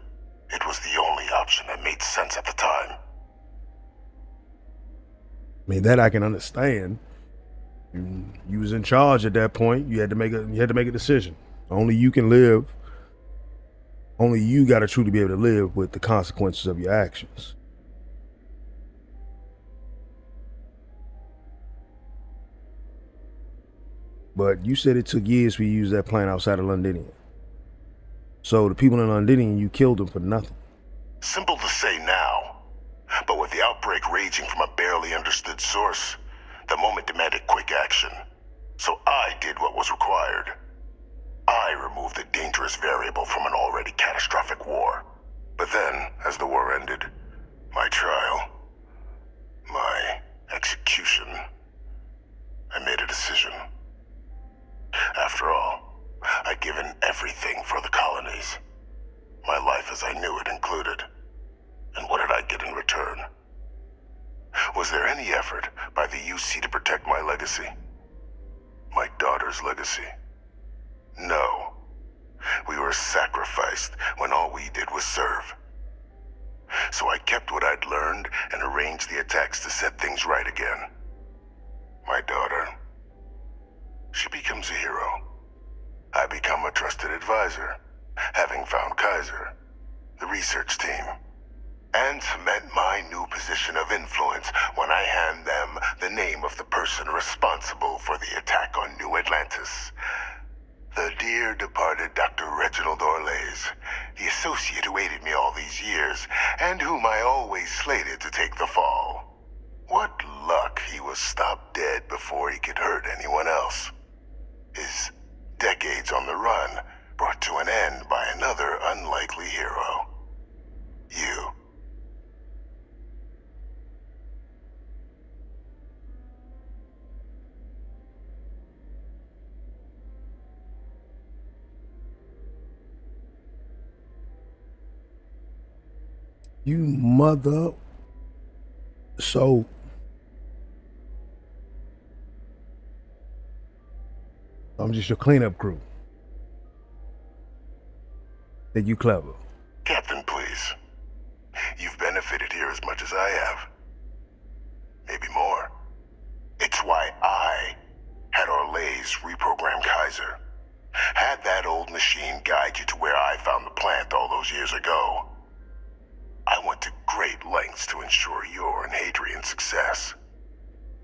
It was the only option that made sense at the time. I mean, that I can understand. You was in charge at that point. You had to make a decision. Only you can live. Only you got to truly be able to live with the consequences of your actions. But you said it took years for you to use that plant outside of Londinian. So the people in Londinian, you killed them for nothing. Simple to say now, but with the outbreak raging from a barely understood source, the moment demanded quick action. So I did what was required. I removed the dangerous variable from an already catastrophic war. But then, as the war ended, my trial, my execution, I made a decision. After all, I'd given everything for the colonies. My life as I knew it included. And what did I get in return? Was there any effort by the UC to protect my legacy? My daughter's legacy? No. We were sacrificed when all we did was serve. So I kept what I'd learned and arranged the attacks to set things right again. My daughter, she becomes a hero. I become a trusted advisor, having found Kaiser, the research team, and cement my new position of influence when I hand them the name of the person responsible for the attack on New Atlantis. The dear departed Dr. Reginald Orlays, the associate who aided me all these years, and whom I always slated to take the fall. What luck he was stopped dead before he could hurt anyone else. His decades on the run brought to an end by another unlikely hero. You. You mother. So I'm just your cleanup crew. Think you clever. Captain, please. You've benefited here as much as I have. Maybe more. It's why I had Orlays reprogram Kaiser. Had that old machine guide you to where I found the plant all those years ago. I went to great lengths to ensure your and Hadrian's success.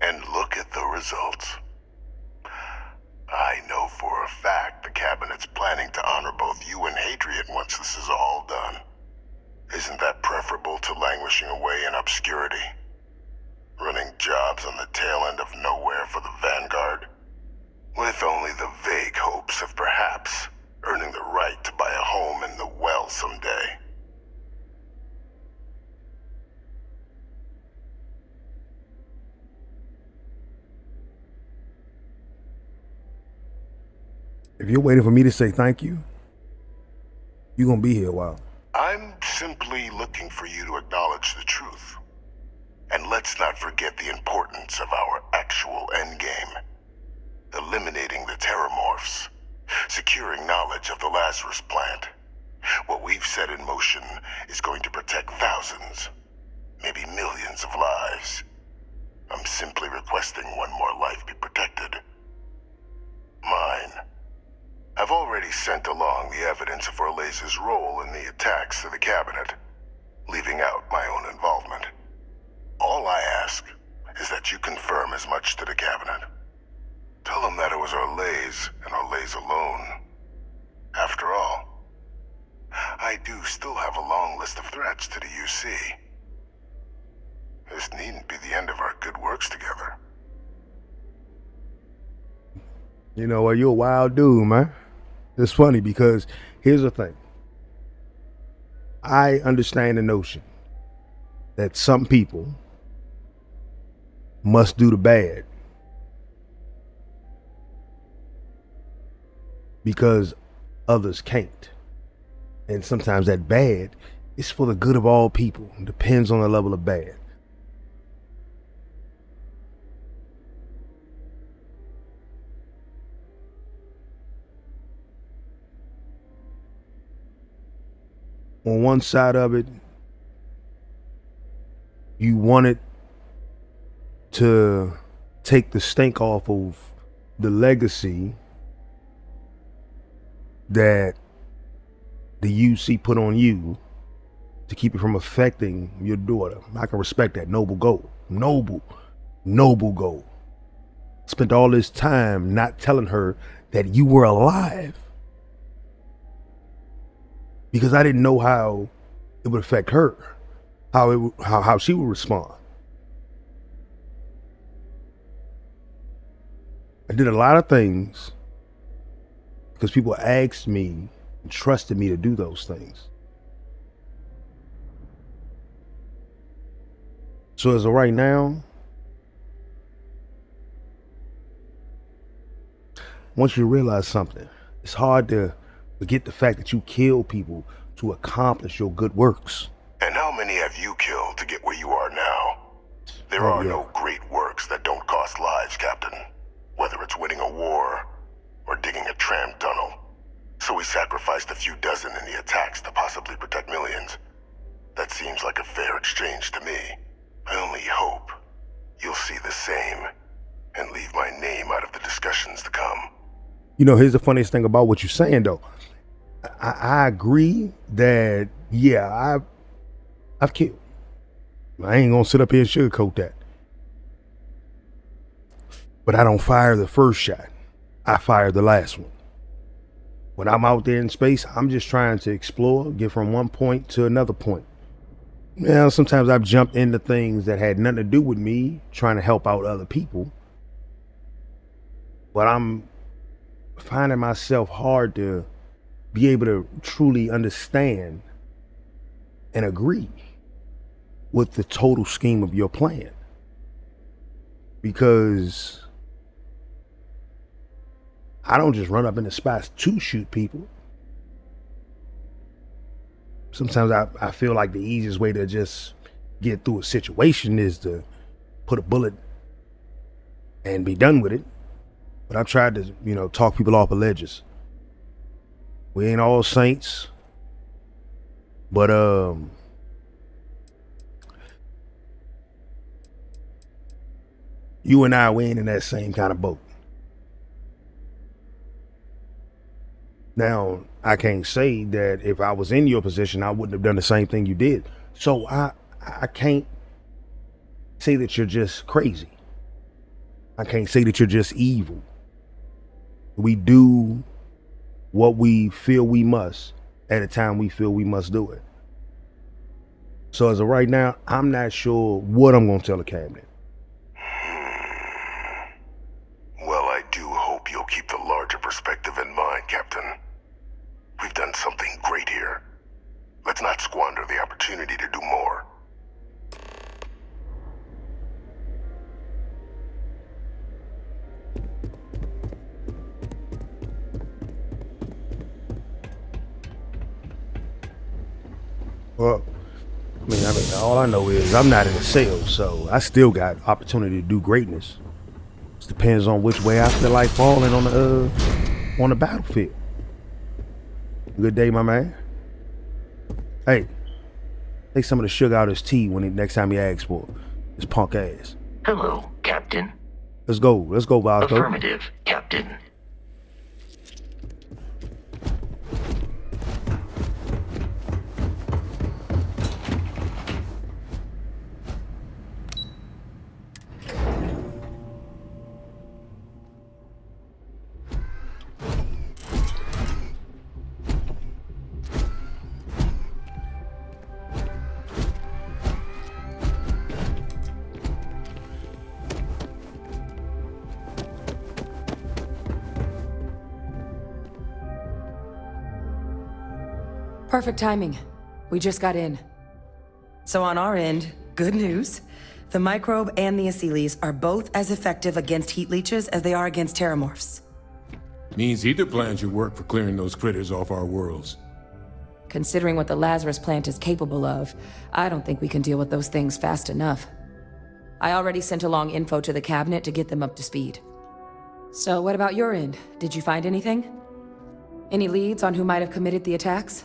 And look at the results. I know for a fact the Cabinet's planning to honor both you and Hadrian once this is all done. Isn't that preferable to languishing away in obscurity? Running jobs on the tail end of nowhere for the Vanguard? With only the vague hopes of perhaps earning the right to buy a home in the well someday. If you're waiting for me to say thank you, you're gonna be here a while. I'm simply looking for you to acknowledge the truth. And let's not forget the importance of our actual endgame. Eliminating the terramorphs, Lazarus plant. What we've set in motion is going to protect thousands, maybe millions of lives. I'm simply requesting one more life be protected. Mine. I've already sent along the evidence of Orleza's role in the attacks to the cabinet, leaving out my own involvement. All I ask is that you confirm as much to the cabinet. Tell them that it was Orlez and Orlez alone. After all, I do still have a long list of threats to the UC. This needn't be the end of our good works together. You know what? You're a wild dude, man. It's funny because here's the thing. I understand the notion that some people must do the bad because others can't. And sometimes that bad is for the good of all people. It depends on the level of bad. On one side of it, you wanted to take the stink off of the legacy that the UC put on you to keep it from affecting your daughter. I can respect that noble goal. Noble goal. Spent all this time not telling her that you were alive because I didn't know how it would affect her, how she would respond. I did a lot of things because people asked me and trusted me to do those things. So as of right now, once you realize something, it's hard to forget the fact that you kill people to accomplish your good works. And how many have you killed to get where you are now? There are no great works that don't cost lives, Captain. Whether it's winning a war or digging a tram tunnel. So we sacrificed a few dozen in the attacks to possibly protect millions. That seems like a fair exchange to me. I only hope you'll see the same and leave my name out of the discussions to come. You know, here's the funniest thing about what you're saying, though. I agree that, yeah, I've killed. I ain't gonna sit up here and sugarcoat that. But I don't fire the first shot. I fire the last one. When I'm out there in space, I'm just trying to explore, get from one point to another point. Now, sometimes I've jumped into things that had nothing to do with me, trying to help out other people. But I'm finding myself hard to be able to truly understand and agree with the total scheme of your plan. Because I don't just run up in the spots to shoot people. Sometimes I feel like the easiest way to just get through a situation is to put a bullet and be done with it. But I've tried to, talk people off of ledges. We ain't all saints. But you and I, we ain't in that same kind of boat. Now, I can't say that if I was in your position, I wouldn't have done the same thing you did. So I can't say that you're just crazy. I can't say that you're just evil. We do what we feel we must at a time we feel we must do it. So as of right now, I'm not sure what I'm going to tell the cabinet. Well, I do hope you'll keep the larger perspective in mind, Captain. We've done something great here. Let's not squander the opportunity to do more. Well, I mean, all I know is I'm not in a sale, so I still got opportunity to do greatness. It depends on which way I feel like falling on the battlefield. Good day, my man. Hey, take some of the sugar out of his tea next time he asks for it. His punk ass. Hello, Captain. Let's go, Bosco. Affirmative, Captain. Perfect timing. We just got in. So on our end, good news. The microbe and the acyles are both as effective against heat leeches as they are against terramorphs. Means either plan should work for clearing those critters off our worlds. Considering what the Lazarus plant is capable of, I don't think we can deal with those things fast enough. I already sent along info to the cabinet to get them up to speed. So what about your end? Did you find anything? Any leads on who might have committed the attacks?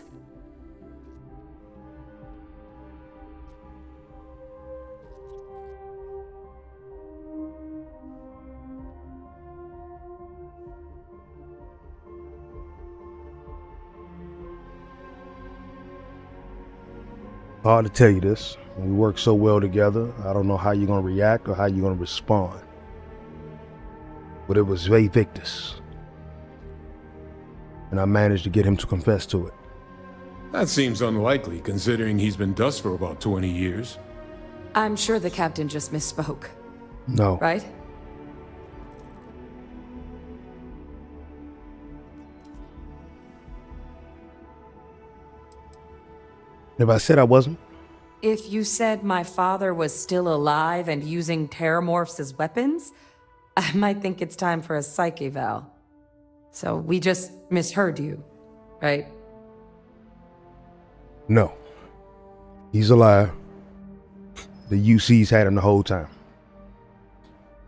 Hard to tell you this. We work so well together, I don't know how you're gonna react or how you're gonna respond. But it was Ve Victus. And I managed to get him to confess to it. That seems unlikely, considering he's been dust for about 20 years. I'm sure the captain just misspoke. No. Right? If I said I wasn't? If you said my father was still alive and using terramorphs as weapons, I might think it's time for a psych eval. So we just misheard you, right? No. He's alive. The UC's had him the whole time.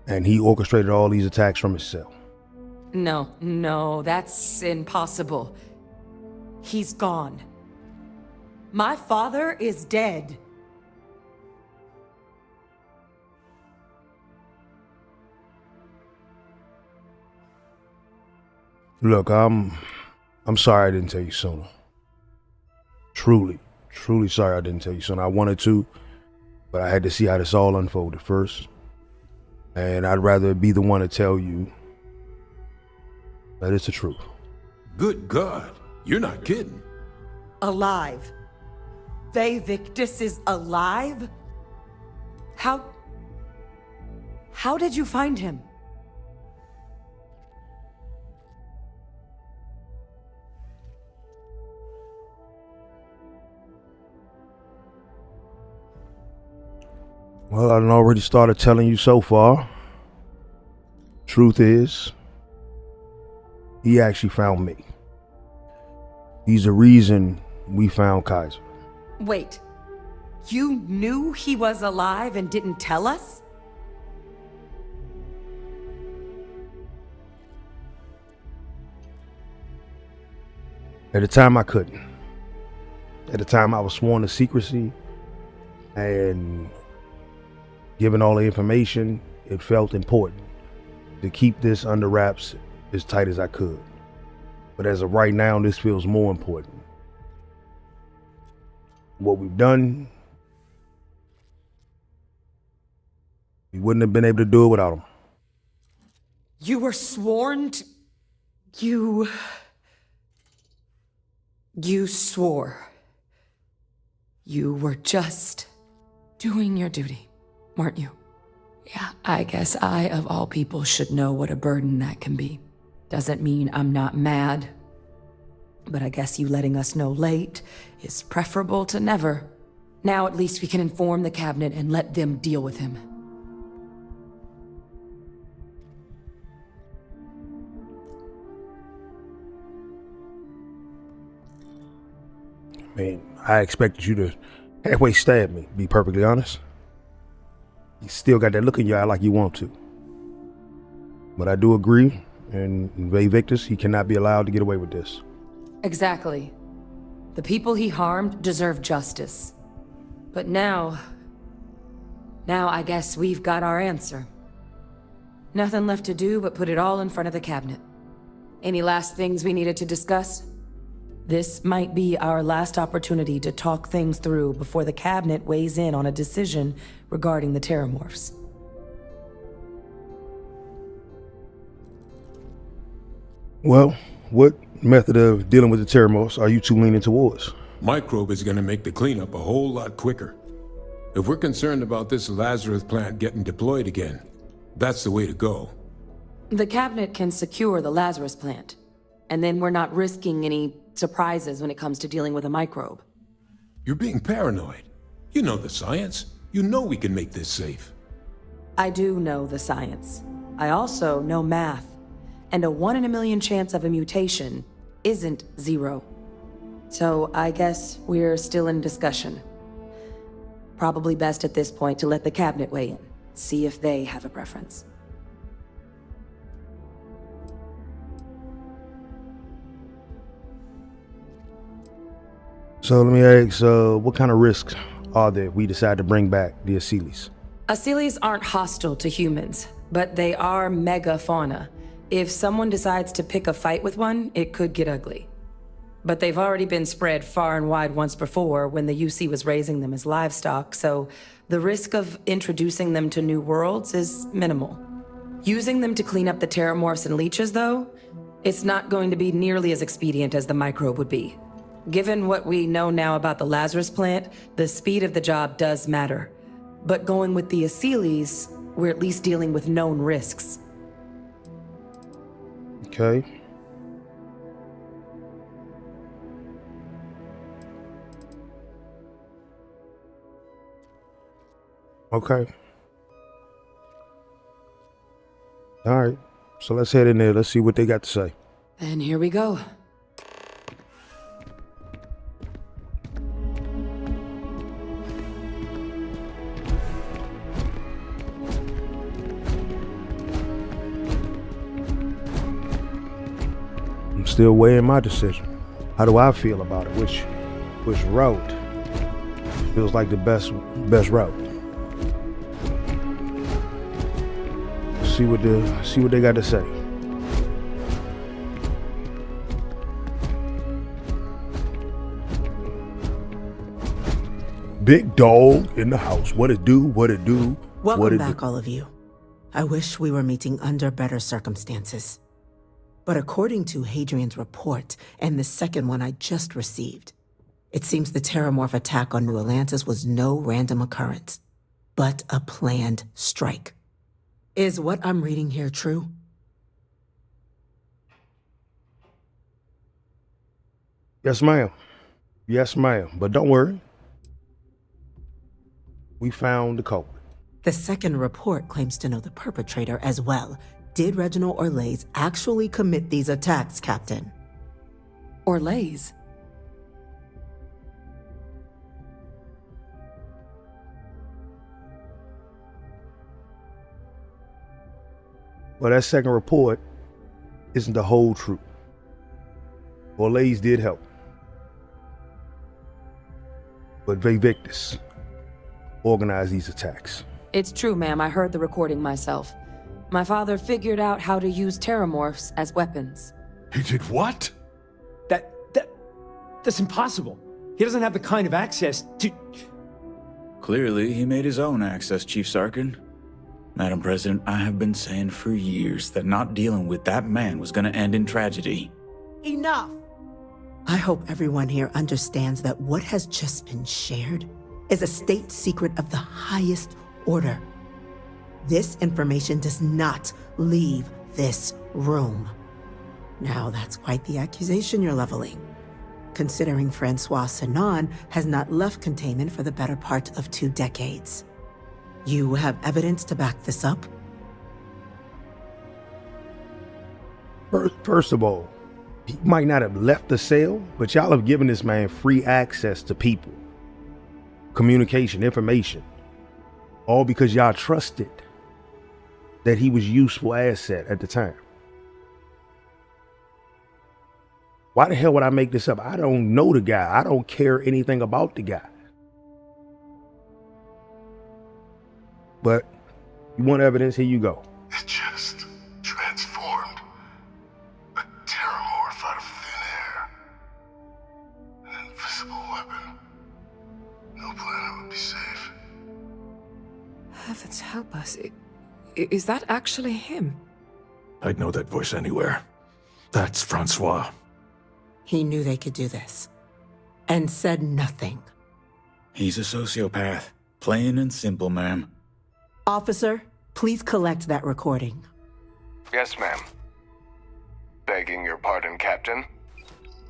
And he orchestrated all these attacks from his cell. No, that's impossible. He's gone. My father is dead. Look, I'm sorry I didn't tell you sooner. Truly sorry I didn't tell you sooner. I wanted to, but I had to see how this all unfolded first. And I'd rather be the one to tell you that it's the truth. Good God, you're not kidding. Alive. Ve Victus is alive? How did you find him? Well, I done already started telling you so far. Truth is, he actually found me. He's the reason we found Kaiser. Wait, you knew he was alive and didn't tell us? At the time, I couldn't. At the time, I was sworn to secrecy, and given all the information, it felt important to keep this under wraps as tight as I could. But as of right now, this feels more important. What we've done, we wouldn't have been able to do it without him. You were sworn to... You swore. You were just doing your duty, weren't you? Yeah, I guess I, of all people, should know what a burden that can be. Doesn't mean I'm not mad. But I guess you letting us know late is preferable to never. Now at least we can inform the cabinet and let them deal with him. I mean, I expected you to halfway stab me, be perfectly honest. You still got that look in your eye like you want to. But I do agree, and Ve Victus, he cannot be allowed to get away with this. Exactly. The people he harmed deserve justice. But now I guess we've got our answer. Nothing left to do but put it all in front of the cabinet. Any last things we needed to discuss? This might be our last opportunity to talk things through before the cabinet weighs in on a decision regarding the Terramorphs. Well, what method of dealing with the Terramorphs are you two leaning towards? Microbe is gonna make the cleanup a whole lot quicker. If we're concerned about this Lazarus plant getting deployed again, that's the way to go. The cabinet can secure the Lazarus plant, and then we're not risking any surprises when it comes to dealing with a microbe. You're being paranoid. You know the science. You know we can make this safe. I do know the science. I also know math. And a 1 in a million chance of a mutation isn't 0. So I guess we're still in discussion. Probably best at this point to let the cabinet weigh in, see if they have a preference. So let me ask, what kind of risks are there if we decide to bring back the Asylees? Asylees aren't hostile to humans, but they are megafauna. If someone decides to pick a fight with one, it could get ugly. But they've already been spread far and wide once before when the UC was raising them as livestock, so the risk of introducing them to new worlds is minimal. Using them to clean up the Terramorphs and leeches, though, it's not going to be nearly as expedient as the microbe would be. Given what we know now about the Lazarus plant, the speed of the job does matter. But going with the Asylees, we're at least dealing with known risks. Okay. Okay. All right. So let's head in there. Let's see what they got to say. And here we go. I'm still weighing my decision. How do I feel about it? Which route feels like the best route? See what they got to say. Big dog in the house. What it do? Welcome back, all of you. I wish we were meeting under better circumstances. But according to Hadrian's report, and the second one I just received, it seems the Terramorph attack on New Atlantis was no random occurrence, but a planned strike. Is what I'm reading here true? Yes, ma'am. Yes, ma'am. But don't worry. We found the culprit. The second report claims to know the perpetrator as well. Did Reginald Orlays actually commit these attacks, Captain? Orlays? Well, that second report isn't the whole truth. Orlays did help. But Victus organized these attacks. It's true, ma'am. I heard the recording myself. My father figured out how to use Terramorphs as weapons. He did what? That's impossible. He doesn't have the kind of access to... Clearly, he made his own access, Chief Sarkin. Madam President, I have been saying for years that not dealing with that man was going to end in tragedy. Enough! I hope everyone here understands that what has just been shared is a state secret of the highest order. This information does not leave this room. Now, that's quite the accusation you're leveling, considering Francois Sinon has not left containment for the better part of 2 decades. You have evidence to back this up? First of all, he might not have left the cell, but y'all have given this man free access to people, communication, information, all because y'all trusted that he was a useful asset at the time. Why the hell would I make this up? I don't know the guy. I don't care anything about the guy. But you want evidence? Here you go. It just transformed. A terramorph out of thin air. An invisible weapon. No planet would be safe. Heavens help us. Is that actually him? I'd know that voice anywhere. That's Francois. He knew they could do this. And said nothing. He's a sociopath. Plain and simple, ma'am. Officer, please collect that recording. Yes, ma'am. Begging your pardon, Captain.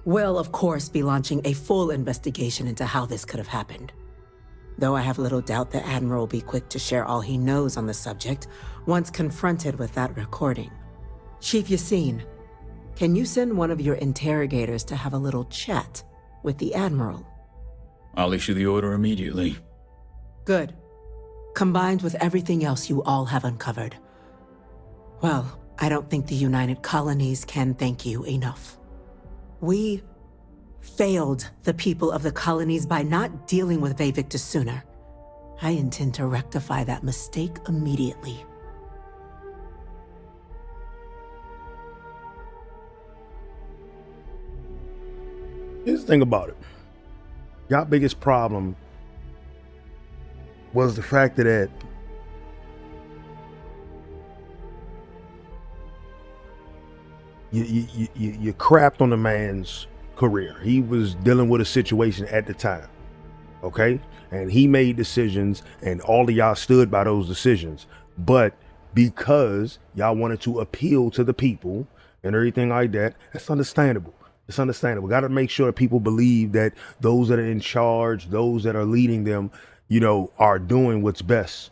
We'll, of course, be launching a full investigation into how this could have happened. Though I have little doubt the Admiral will be quick to share all he knows on the subject once confronted with that recording. Chief Yassine, can you send one of your interrogators to have a little chat with the Admiral? I'll issue the order immediately. Good. Combined with everything else you all have uncovered. Well, I don't think the United Colonies can thank you enough. We failed the people of the colonies by not dealing with Vavictus sooner. I intend to rectify that mistake immediately. Here's the thing about it. Y'all biggest problem was the fact that you crapped on the man's career. He was dealing with a situation at the time, okay? And he made decisions, and all of y'all stood by those decisions. But because y'all wanted to appeal to the people and everything like that, that's understandable. It's understandable. Got to make sure people believe that those that are in charge, those that are leading them, you know, are doing what's best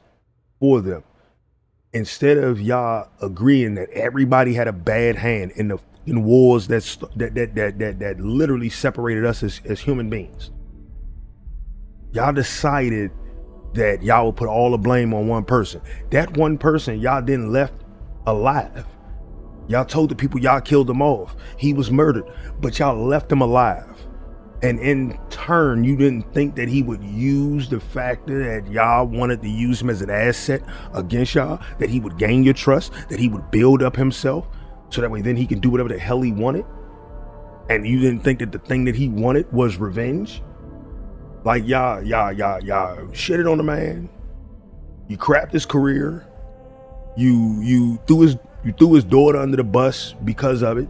for them. Instead of y'all agreeing that everybody had a bad hand in wars that literally separated us as human beings, y'all decided that y'all would put all the blame on one person. That one person y'all didn't left alive. Y'all told the people y'all killed him off. He was murdered, but y'all left him alive. And in turn, you didn't think that he would use the factor that y'all wanted to use him as an asset against y'all, that he would gain your trust, that he would build up himself so that way then he can do whatever the hell he wanted. And you didn't think that the thing that he wanted was revenge. Like y'all shitted on the man. You crapped his career. You threw his daughter under the bus because of it.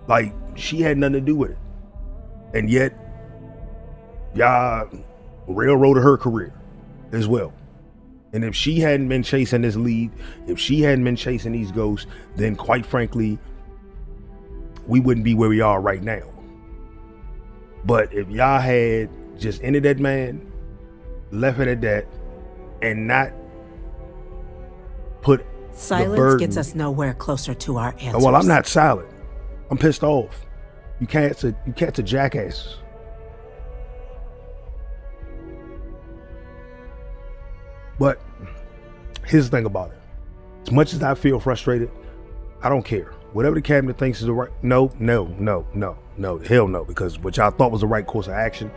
Like, she had nothing to do with it. And yet, y'all railroaded her career as well. And if she hadn't been chasing this lead, if she hadn't been chasing these ghosts, then quite frankly, we wouldn't be where we are right now. But if y'all had just ended that man, left it at that, and not put silence gets us nowhere closer to our answers. Well, I'm not silent. I'm pissed off. You cats are jackasses. But here's the thing about it. As much as I feel frustrated, I don't care. Whatever the cabinet thinks is the right, no, hell no, because what y'all thought was the right course of action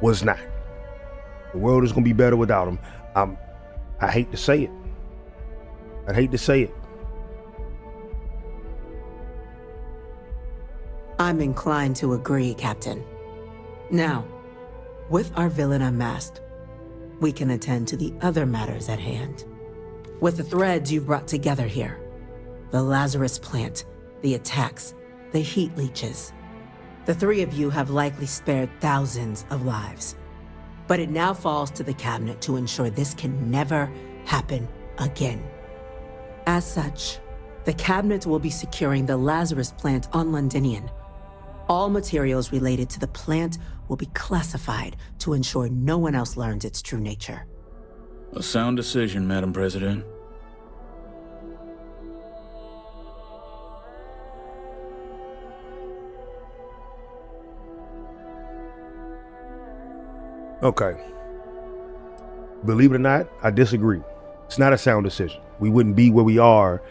was not. The world is gonna be better without him. I hate to say it. I'd hate to say it. I'm inclined to agree, Captain. Now, with our villain unmasked, we can attend to the other matters at hand. With the threads you've brought together here, the Lazarus plant, the attacks, the heat leeches, the three of you have likely spared thousands of lives. But it now falls to the cabinet to ensure this can never happen again. As such, the cabinet will be securing the Lazarus plant on Londinian. All materials related to the plant will be classified to ensure no one else learns its true nature. A sound decision, Madam President. Okay. Believe it or not, I disagree. It's not a sound decision. We wouldn't be where we are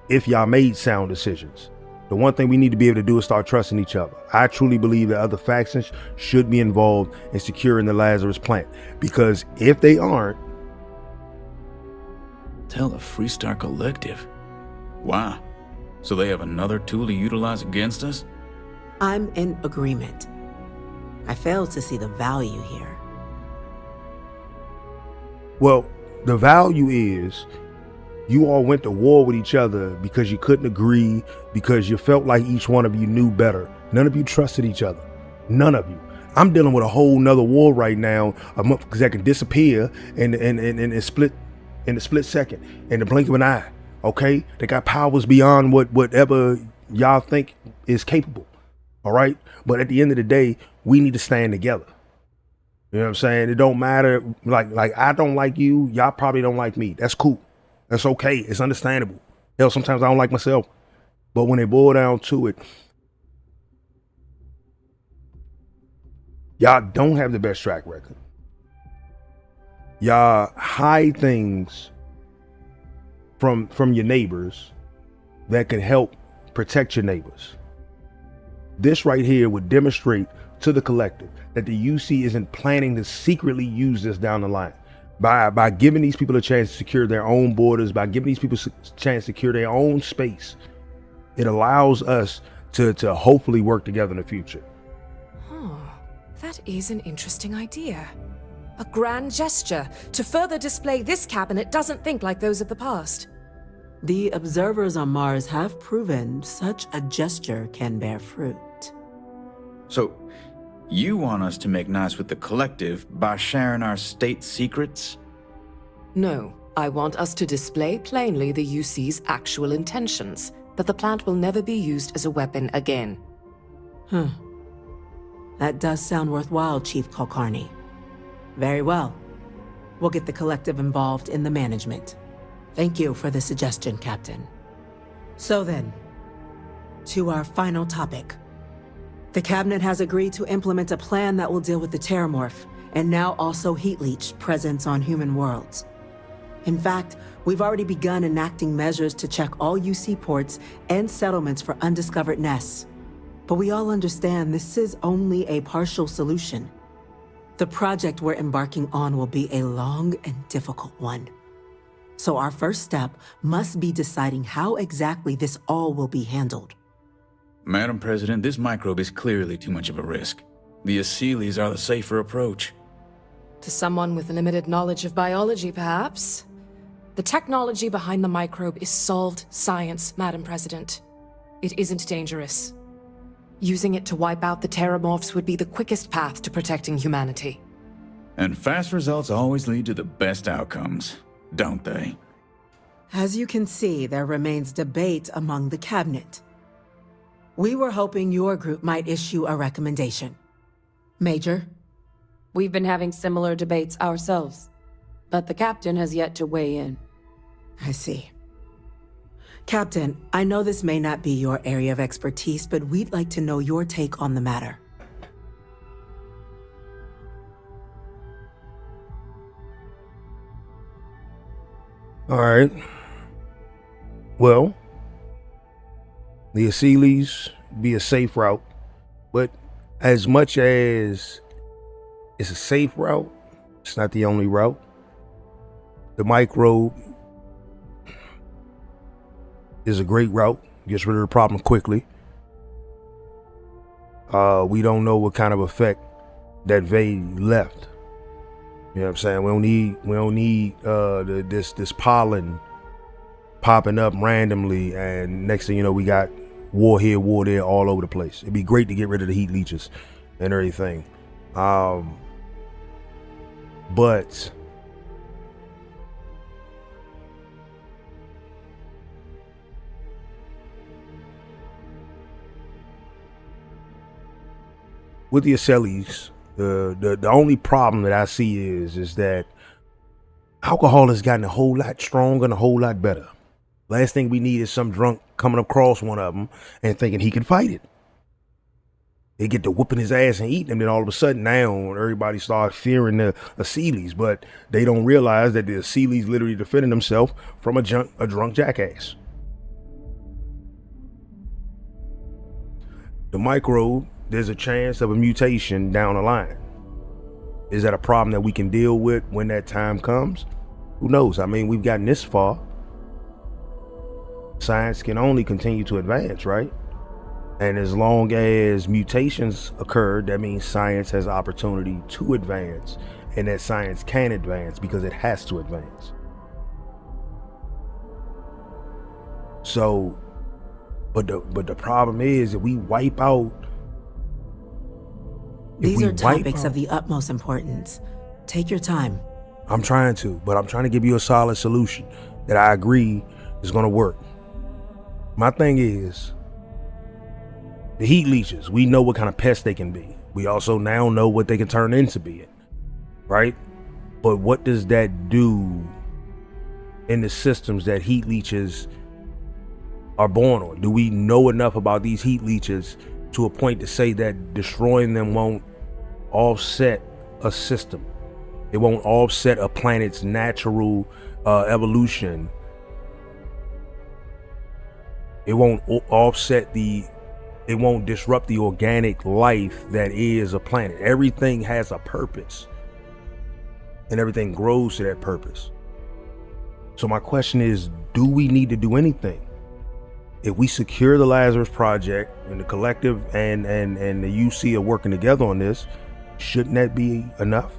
if y'all made sound decisions. The one thing we need to be able to do is start trusting each other. I truly believe that other factions should be involved in securing the Lazarus plant, because if they aren't... Tell the Freestar Collective? Wow. So they have another tool to utilize against us? I'm in agreement. I fail to see the value here. Well, the value is you all went to war with each other because you couldn't agree, because you felt like each one of you knew better. None of you trusted each other. None of you. I'm dealing with a whole nother war right now, because that can disappear and split in a split second, in the blink of an eye. Okay? They got powers beyond whatever y'all think is capable. All right? But at the end of the day, we need to stand together. You know what I'm saying? It don't matter. Like I don't like you. Y'all probably don't like me. That's cool. That's okay. It's understandable. Hell, sometimes I don't like myself. But when it boils down to it, y'all don't have the best track record. Y'all hide things from your neighbors that can help protect your neighbors. This right here would demonstrate to the collective that the UC isn't planning to secretly use this down the line. By giving these people a chance to secure their own borders, by giving these people a chance to secure their own space, it allows us to hopefully work together in the future. That is an interesting idea. A grand gesture to further display this cabinet doesn't think like those of the past. The observers on Mars have proven such a gesture can bear fruit. So, you want us to make nice with the collective by sharing our state secrets? No, I want us to display plainly the UC's actual intentions, that the plant will never be used as a weapon again. That does sound worthwhile, Chief Kulkarni. Very well. We'll get the collective involved in the management. Thank you for the suggestion, Captain. So then, to our final topic. The Cabinet has agreed to implement a plan that will deal with the Terramorph, and now also Heat Leech presence on human worlds. In fact, we've already begun enacting measures to check all UC ports and settlements for undiscovered nests. But we all understand this is only a partial solution. The project we're embarking on will be a long and difficult one. So our first step must be deciding how exactly this all will be handled. Madam President, this microbe is clearly too much of a risk. The Aseles are the safer approach. To someone with limited knowledge of biology, perhaps? The technology behind the microbe is solved science, Madam President. It isn't dangerous. Using it to wipe out the Terramorphs would be the quickest path to protecting humanity. And fast results always lead to the best outcomes, don't they? As you can see, there remains debate among the Cabinet. We were hoping your group might issue a recommendation. Major? We've been having similar debates ourselves, but the Captain has yet to weigh in. I see. Captain, I know this may not be your area of expertise, but we'd like to know your take on the matter. All right. Well, the Aseles be a safe route, but as much as it's a safe route, it's not the only route. The microbe is a great route, gets rid of the problem quickly. We don't know what kind of effect that Vade left. You know what I'm saying? We don't need this pollen popping up randomly, and next thing you know, we got war here, war there, all over the place. It'd be great to get rid of the heat leeches and everything. But with the Aseles, the only problem that I see is that alcohol has gotten a whole lot stronger and a whole lot better. Last thing we need is some drunk coming across one of them and thinking he can fight it. They get to whooping his ass and eating him, then all of a sudden now everybody starts fearing the Aseles, but they don't realize that the Aseles literally defending themselves from a drunk jackass. The microbe, there's a chance of a mutation down the line. Is that a problem that we can deal with when that time comes? Who knows? I mean, we've gotten this far. Science can only continue to advance, right? And as long as mutations occur, that means science has opportunity to advance, and that science can advance because it has to advance. So, but the problem is that we wipe out. These are topics of the utmost importance. Take your time. I'm trying to, but I'm trying to give you a solid solution that I agree is going to work. My thing is, the heat leeches, we know what kind of pests they can be. We also now know what they can turn into being, right? But what does that do in the systems that heat leeches are born on? Do we know enough about these heat leeches to a point to say that destroying them won't offset a system? It won't offset a planet's natural evolution. It won't it won't disrupt the organic life that is a planet. Everything has a purpose, and everything grows to that purpose. So my question is, do we need to do anything? If we secure the Lazarus Project and the collective and the UC are working together on this, shouldn't that be enough?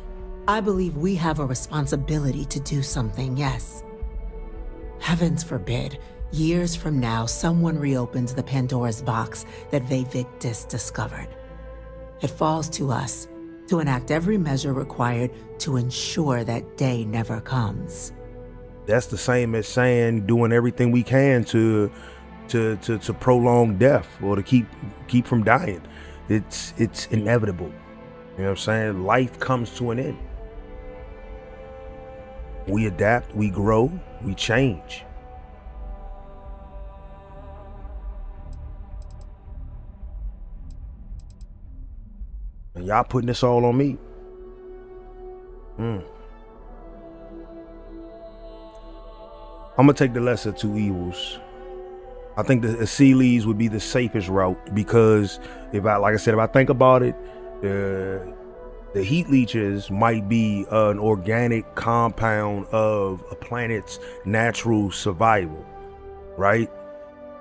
I believe we have a responsibility to do something, yes. Heavens forbid, years from now, someone reopens the Pandora's box that Vivictus discovered. It falls to us to enact every measure required to ensure that day never comes. That's the same as saying doing everything we can to prolong death or to keep from dying. It's inevitable. You know what I'm saying? Life comes to an end. We adapt, we grow, we change. And y'all putting this all on me. I'm gonna take the lesser of two evils. I think the Aseles would be the safest route because if I think about it, the heat leeches might be an organic compound of a planet's natural survival, right?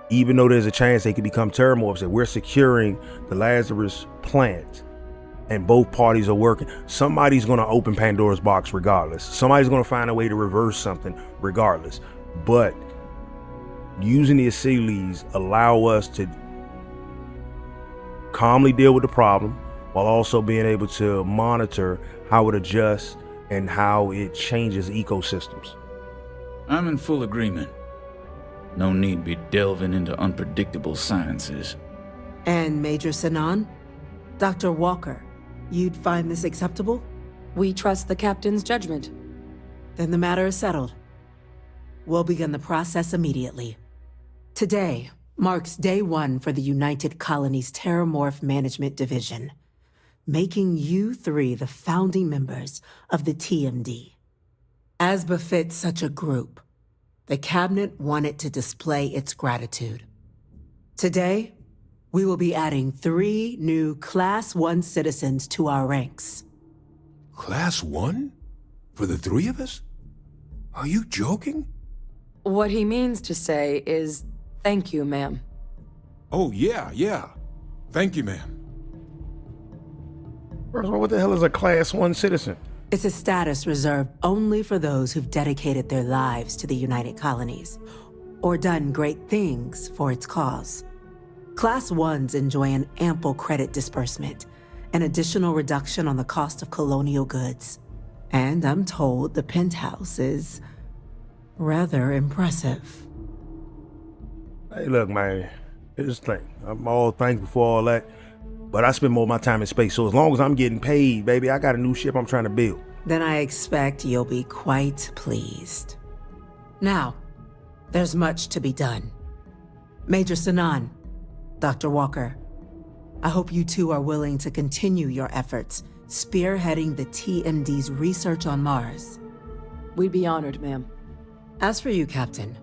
Even though there's a chance they could become terramorphs, that we're securing the Lazarus plant and both parties are working. Somebody's gonna open Pandora's box regardless. Somebody's gonna find a way to reverse something regardless. But using the Aseles allow us to calmly deal with the problem while also being able to monitor how it adjusts and how it changes ecosystems. I'm in full agreement. No need be delving into unpredictable sciences. And Major Sinan? Dr. Walker, you'd find this acceptable? We trust the captain's judgment. Then the matter is settled. We'll begin the process immediately. Today marks day one for the United Colonies Terramorph Management Division, making you three the founding members of the TMD. As befits such a group, the Cabinet wanted to display its gratitude. Today, we will be adding 3 new Class 1 citizens to our ranks. Class 1? For the 3 of us? Are you joking? What he means to say is, thank you, ma'am. Oh, yeah. Thank you, ma'am. First of all, what the hell is a Class 1 citizen? It's a status reserved only for those who've dedicated their lives to the United Colonies, or done great things for its cause. Class 1s enjoy an ample credit disbursement, an additional reduction on the cost of colonial goods. And I'm told the penthouse is rather impressive. Hey, look, man, here's the thing. I'm all thankful for all that, but I spend more of my time in space, so as long as I'm getting paid, baby, I got a new ship I'm trying to build. Then I expect you'll be quite pleased. Now, there's much to be done. Major Sinan, Dr. Walker, I hope you two are willing to continue your efforts spearheading the TMD's research on Mars. We'd be honored, ma'am. As for you, Captain,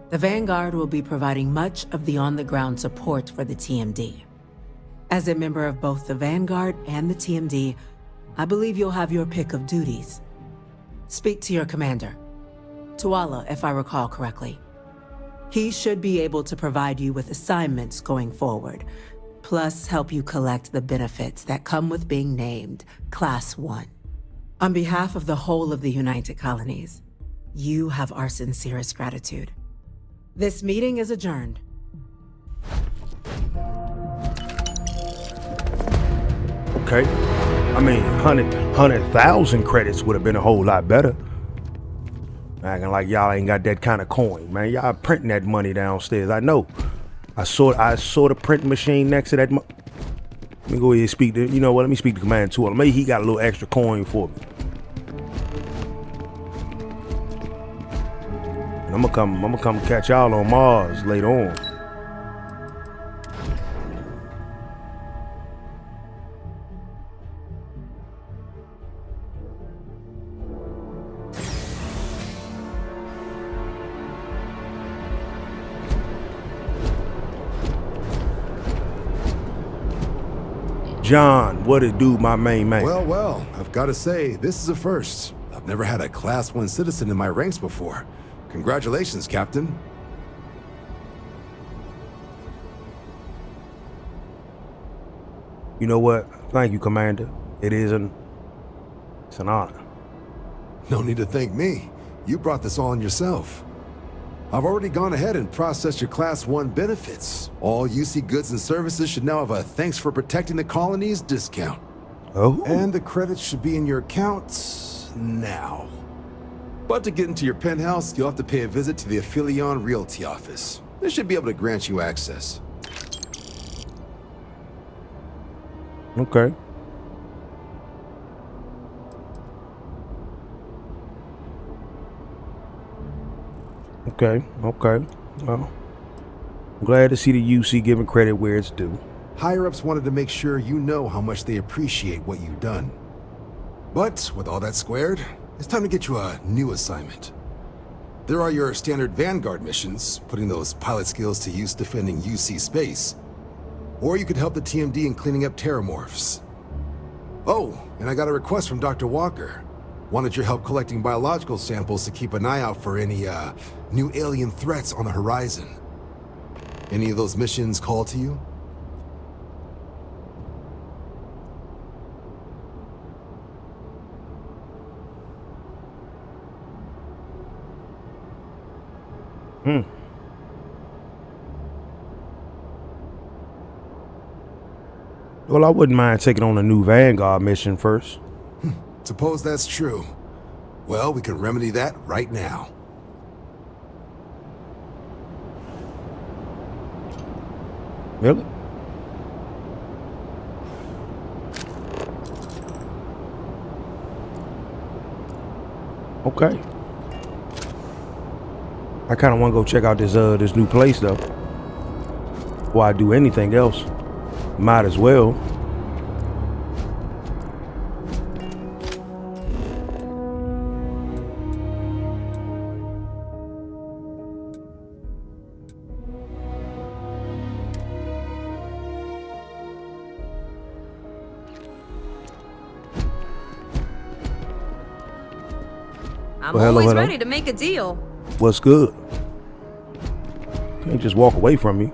the Vanguard will be providing much of the on-the-ground support for the TMD. As a member of both the Vanguard and the TMD, I believe you'll have your pick of duties. Speak to your commander, Tuala, if I recall correctly. He should be able to provide you with assignments going forward, plus help you collect the benefits that come with being named Class 1. On behalf of the whole of the United Colonies, you have our sincerest gratitude. This meeting is adjourned. Okay. I mean, 100,000 credits would have been a whole lot better. Acting like y'all ain't got that kind of coin, man. Y'all printing that money downstairs. I know. I saw the print machine next to that. Let me go ahead and speak to, you know what? Let me speak to Command 2. Maybe he got a little extra coin for me. And I'm gonna come catch y'all on Mars later on. John, what it do, my main man? Well, I've got to say, this is a first. I've never had a Class 1 citizen in my ranks before. Congratulations, Captain. You know what? Thank you, Commander. It's an honor. No need to thank me. You brought this on yourself. I've already gone ahead and processed your Class 1 benefits. All UC goods and services should now have a thanks for protecting the colonies discount. Oh? And the credits should be in your account now. But to get into your penthouse, you'll have to pay a visit to the Aphelion Realty office. They should be able to grant you access. Okay. Okay. Well, I'm glad to see the UC giving credit where it's due. Higher-ups wanted to make sure you know how much they appreciate what you've done. But with all that squared, it's time to get you a new assignment. There are your standard Vanguard missions, putting those pilot skills to use defending UC space. Or you could help the TMD in cleaning up terramorphs. Oh, and I got a request from Dr. Walker. Wanted your help collecting biological samples to keep an eye out for any, new alien threats on the horizon. Any of those missions call to you? Well, I wouldn't mind taking on a new Vanguard mission first. Suppose that's true. Well, we can remedy that right now. Really? Okay. I kind of want to go check out this new place though. Before I do anything else, might as well. I'm Well, always hello. ready to make a deal. What's good? Can't just walk away from me.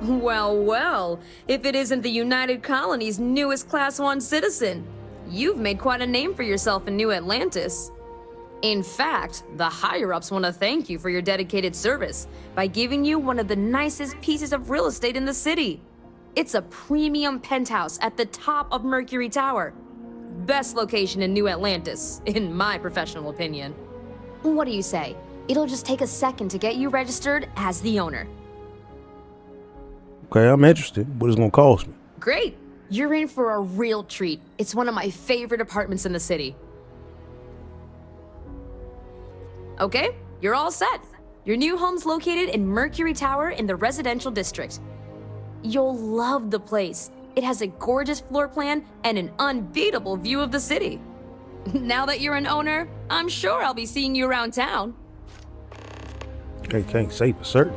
Well, if it isn't the United Colony's newest Class 1 citizen, you've made quite a name for yourself in New Atlantis. In fact, the higher-ups want to thank you for your dedicated service by giving you one of the nicest pieces of real estate in the city. It's a premium penthouse at the top of Mercury Tower. Best location in New Atlantis, in my professional opinion. What do you say? It'll just take a second to get you registered as the owner. Okay, I'm interested. What is it gonna cost me? Great! You're in for a real treat. It's one of my favorite apartments in the city. Okay, you're all set. Your new home's located in Mercury Tower in the residential district. You'll love the place. It has a gorgeous floor plan and an unbeatable view of the city. Now that you're an owner, I'm sure I'll be seeing you around town. Okay, can't say for certain.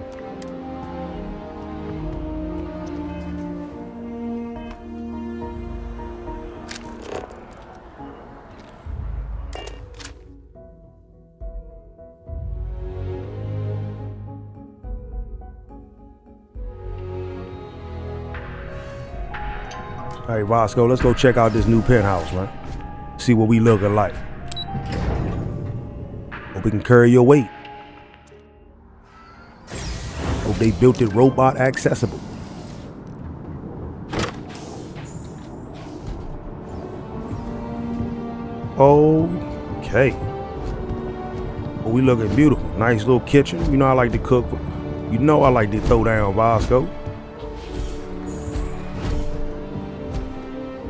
All right, Roscoe, let's go check out this new penthouse, man. See what we looking like. Hope we can carry your weight. Hope they built it robot accessible. Okay. Well, we looking beautiful. Nice little kitchen. You know I like to cook. You know I like to throw down, Roscoe.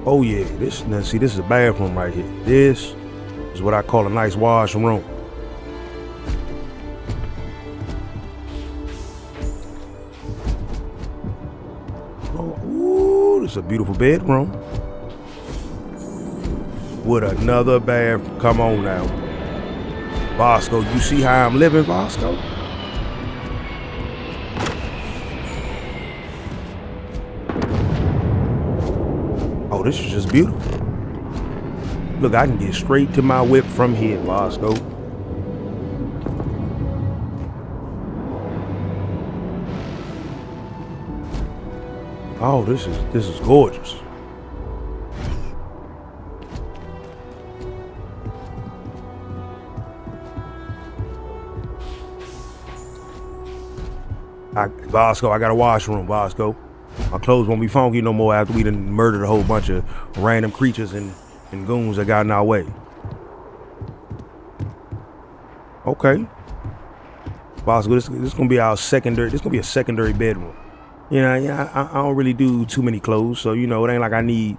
Oh yeah, this is a bathroom right here. This is what I call a nice washroom. Oh, ooh, this is a beautiful bedroom. With another bath. Come on now. Bosco, you see how I'm living, Bosco? Oh, this is just beautiful. Look, I can get straight to my whip from here, Bosco. Oh, this is gorgeous. Bosco, I got a washroom, Bosco. My clothes won't be funky no more after we done murdered a whole bunch of random creatures and goons that got in our way. Okay. Bosco, this is gonna be our secondary. This is gonna be a secondary bedroom. You know, I don't really do too many clothes, so you know it ain't like I need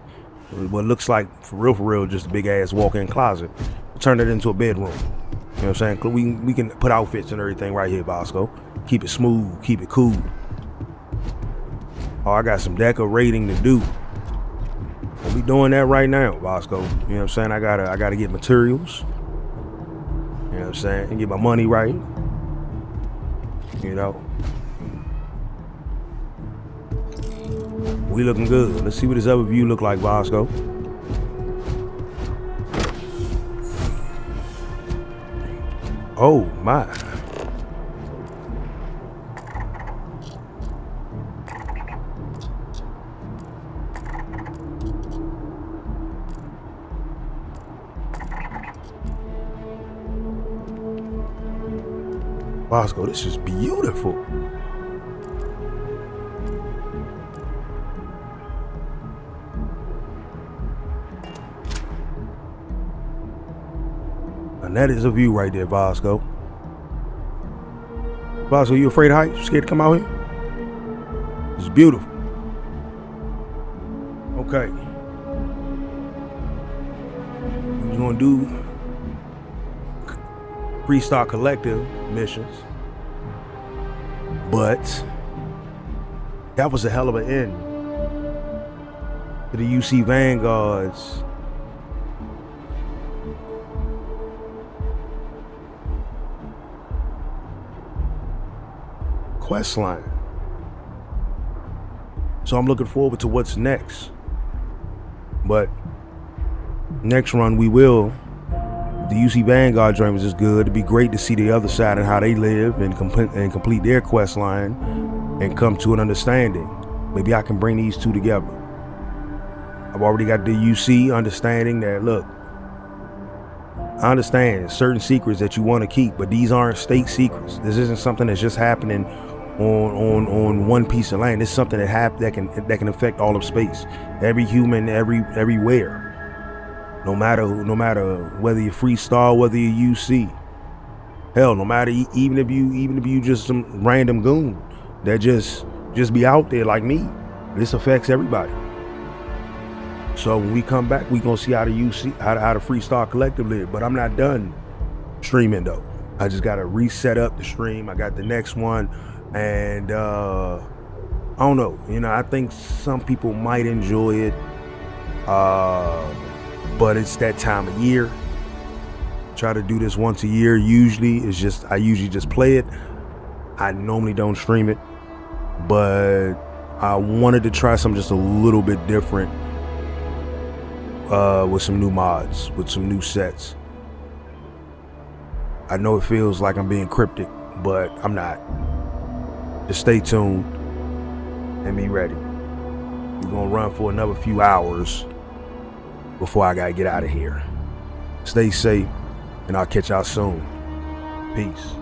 what looks like for real, just a big ass walk-in closet. Turn it into a bedroom. You know what I'm saying? We can put outfits and everything right here, Bosco. Keep it smooth, keep it cool. Oh, I got some decorating to do. We'll be doing that right now, Bosco. You know what I'm saying? I gotta get materials. You know what I'm saying? And get my money right. You know. We looking good. Let's see what this other view look like, Bosco. Oh my. Bosco, this is beautiful. And that is a view right there, Bosco. Bosco, you afraid of heights? You scared to come out here? It's beautiful. Okay. We're gonna do Freestar Collective missions. But that was a hell of an end to the UC Vanguard's quest line. So I'm looking forward to what's next. But next run we will. The UC Vanguard joint was just good. It'd be great to see the other side and how they live and complete their quest line and come to an understanding. Maybe I can bring these two together. I've already got the UC understanding that, look, I understand certain secrets that you want to keep, but these aren't state secrets. This isn't something that's just happening on one piece of land. It's something that can affect all of space. Every human, everywhere. No matter whether you're Freestar, whether you're UC. Hell, no matter even if you just some random goon that just be out there like me. This affects everybody. So when we come back, we gonna see how the UC, how the Freestar Collective live. But I'm not done streaming though. I just gotta reset up the stream. I got the next one, and I don't know. You know, I think some people might enjoy it. But it's that time of year. Try to do this once a year. I usually just play it. I normally don't stream it, but I wanted to try something just a little bit different with some new mods, with some new sets. I know it feels like I'm being cryptic, but I'm not. Just stay tuned and be ready. We're gonna run for another few hours before I gotta get out of here. Stay safe, and I'll catch y'all soon. Peace.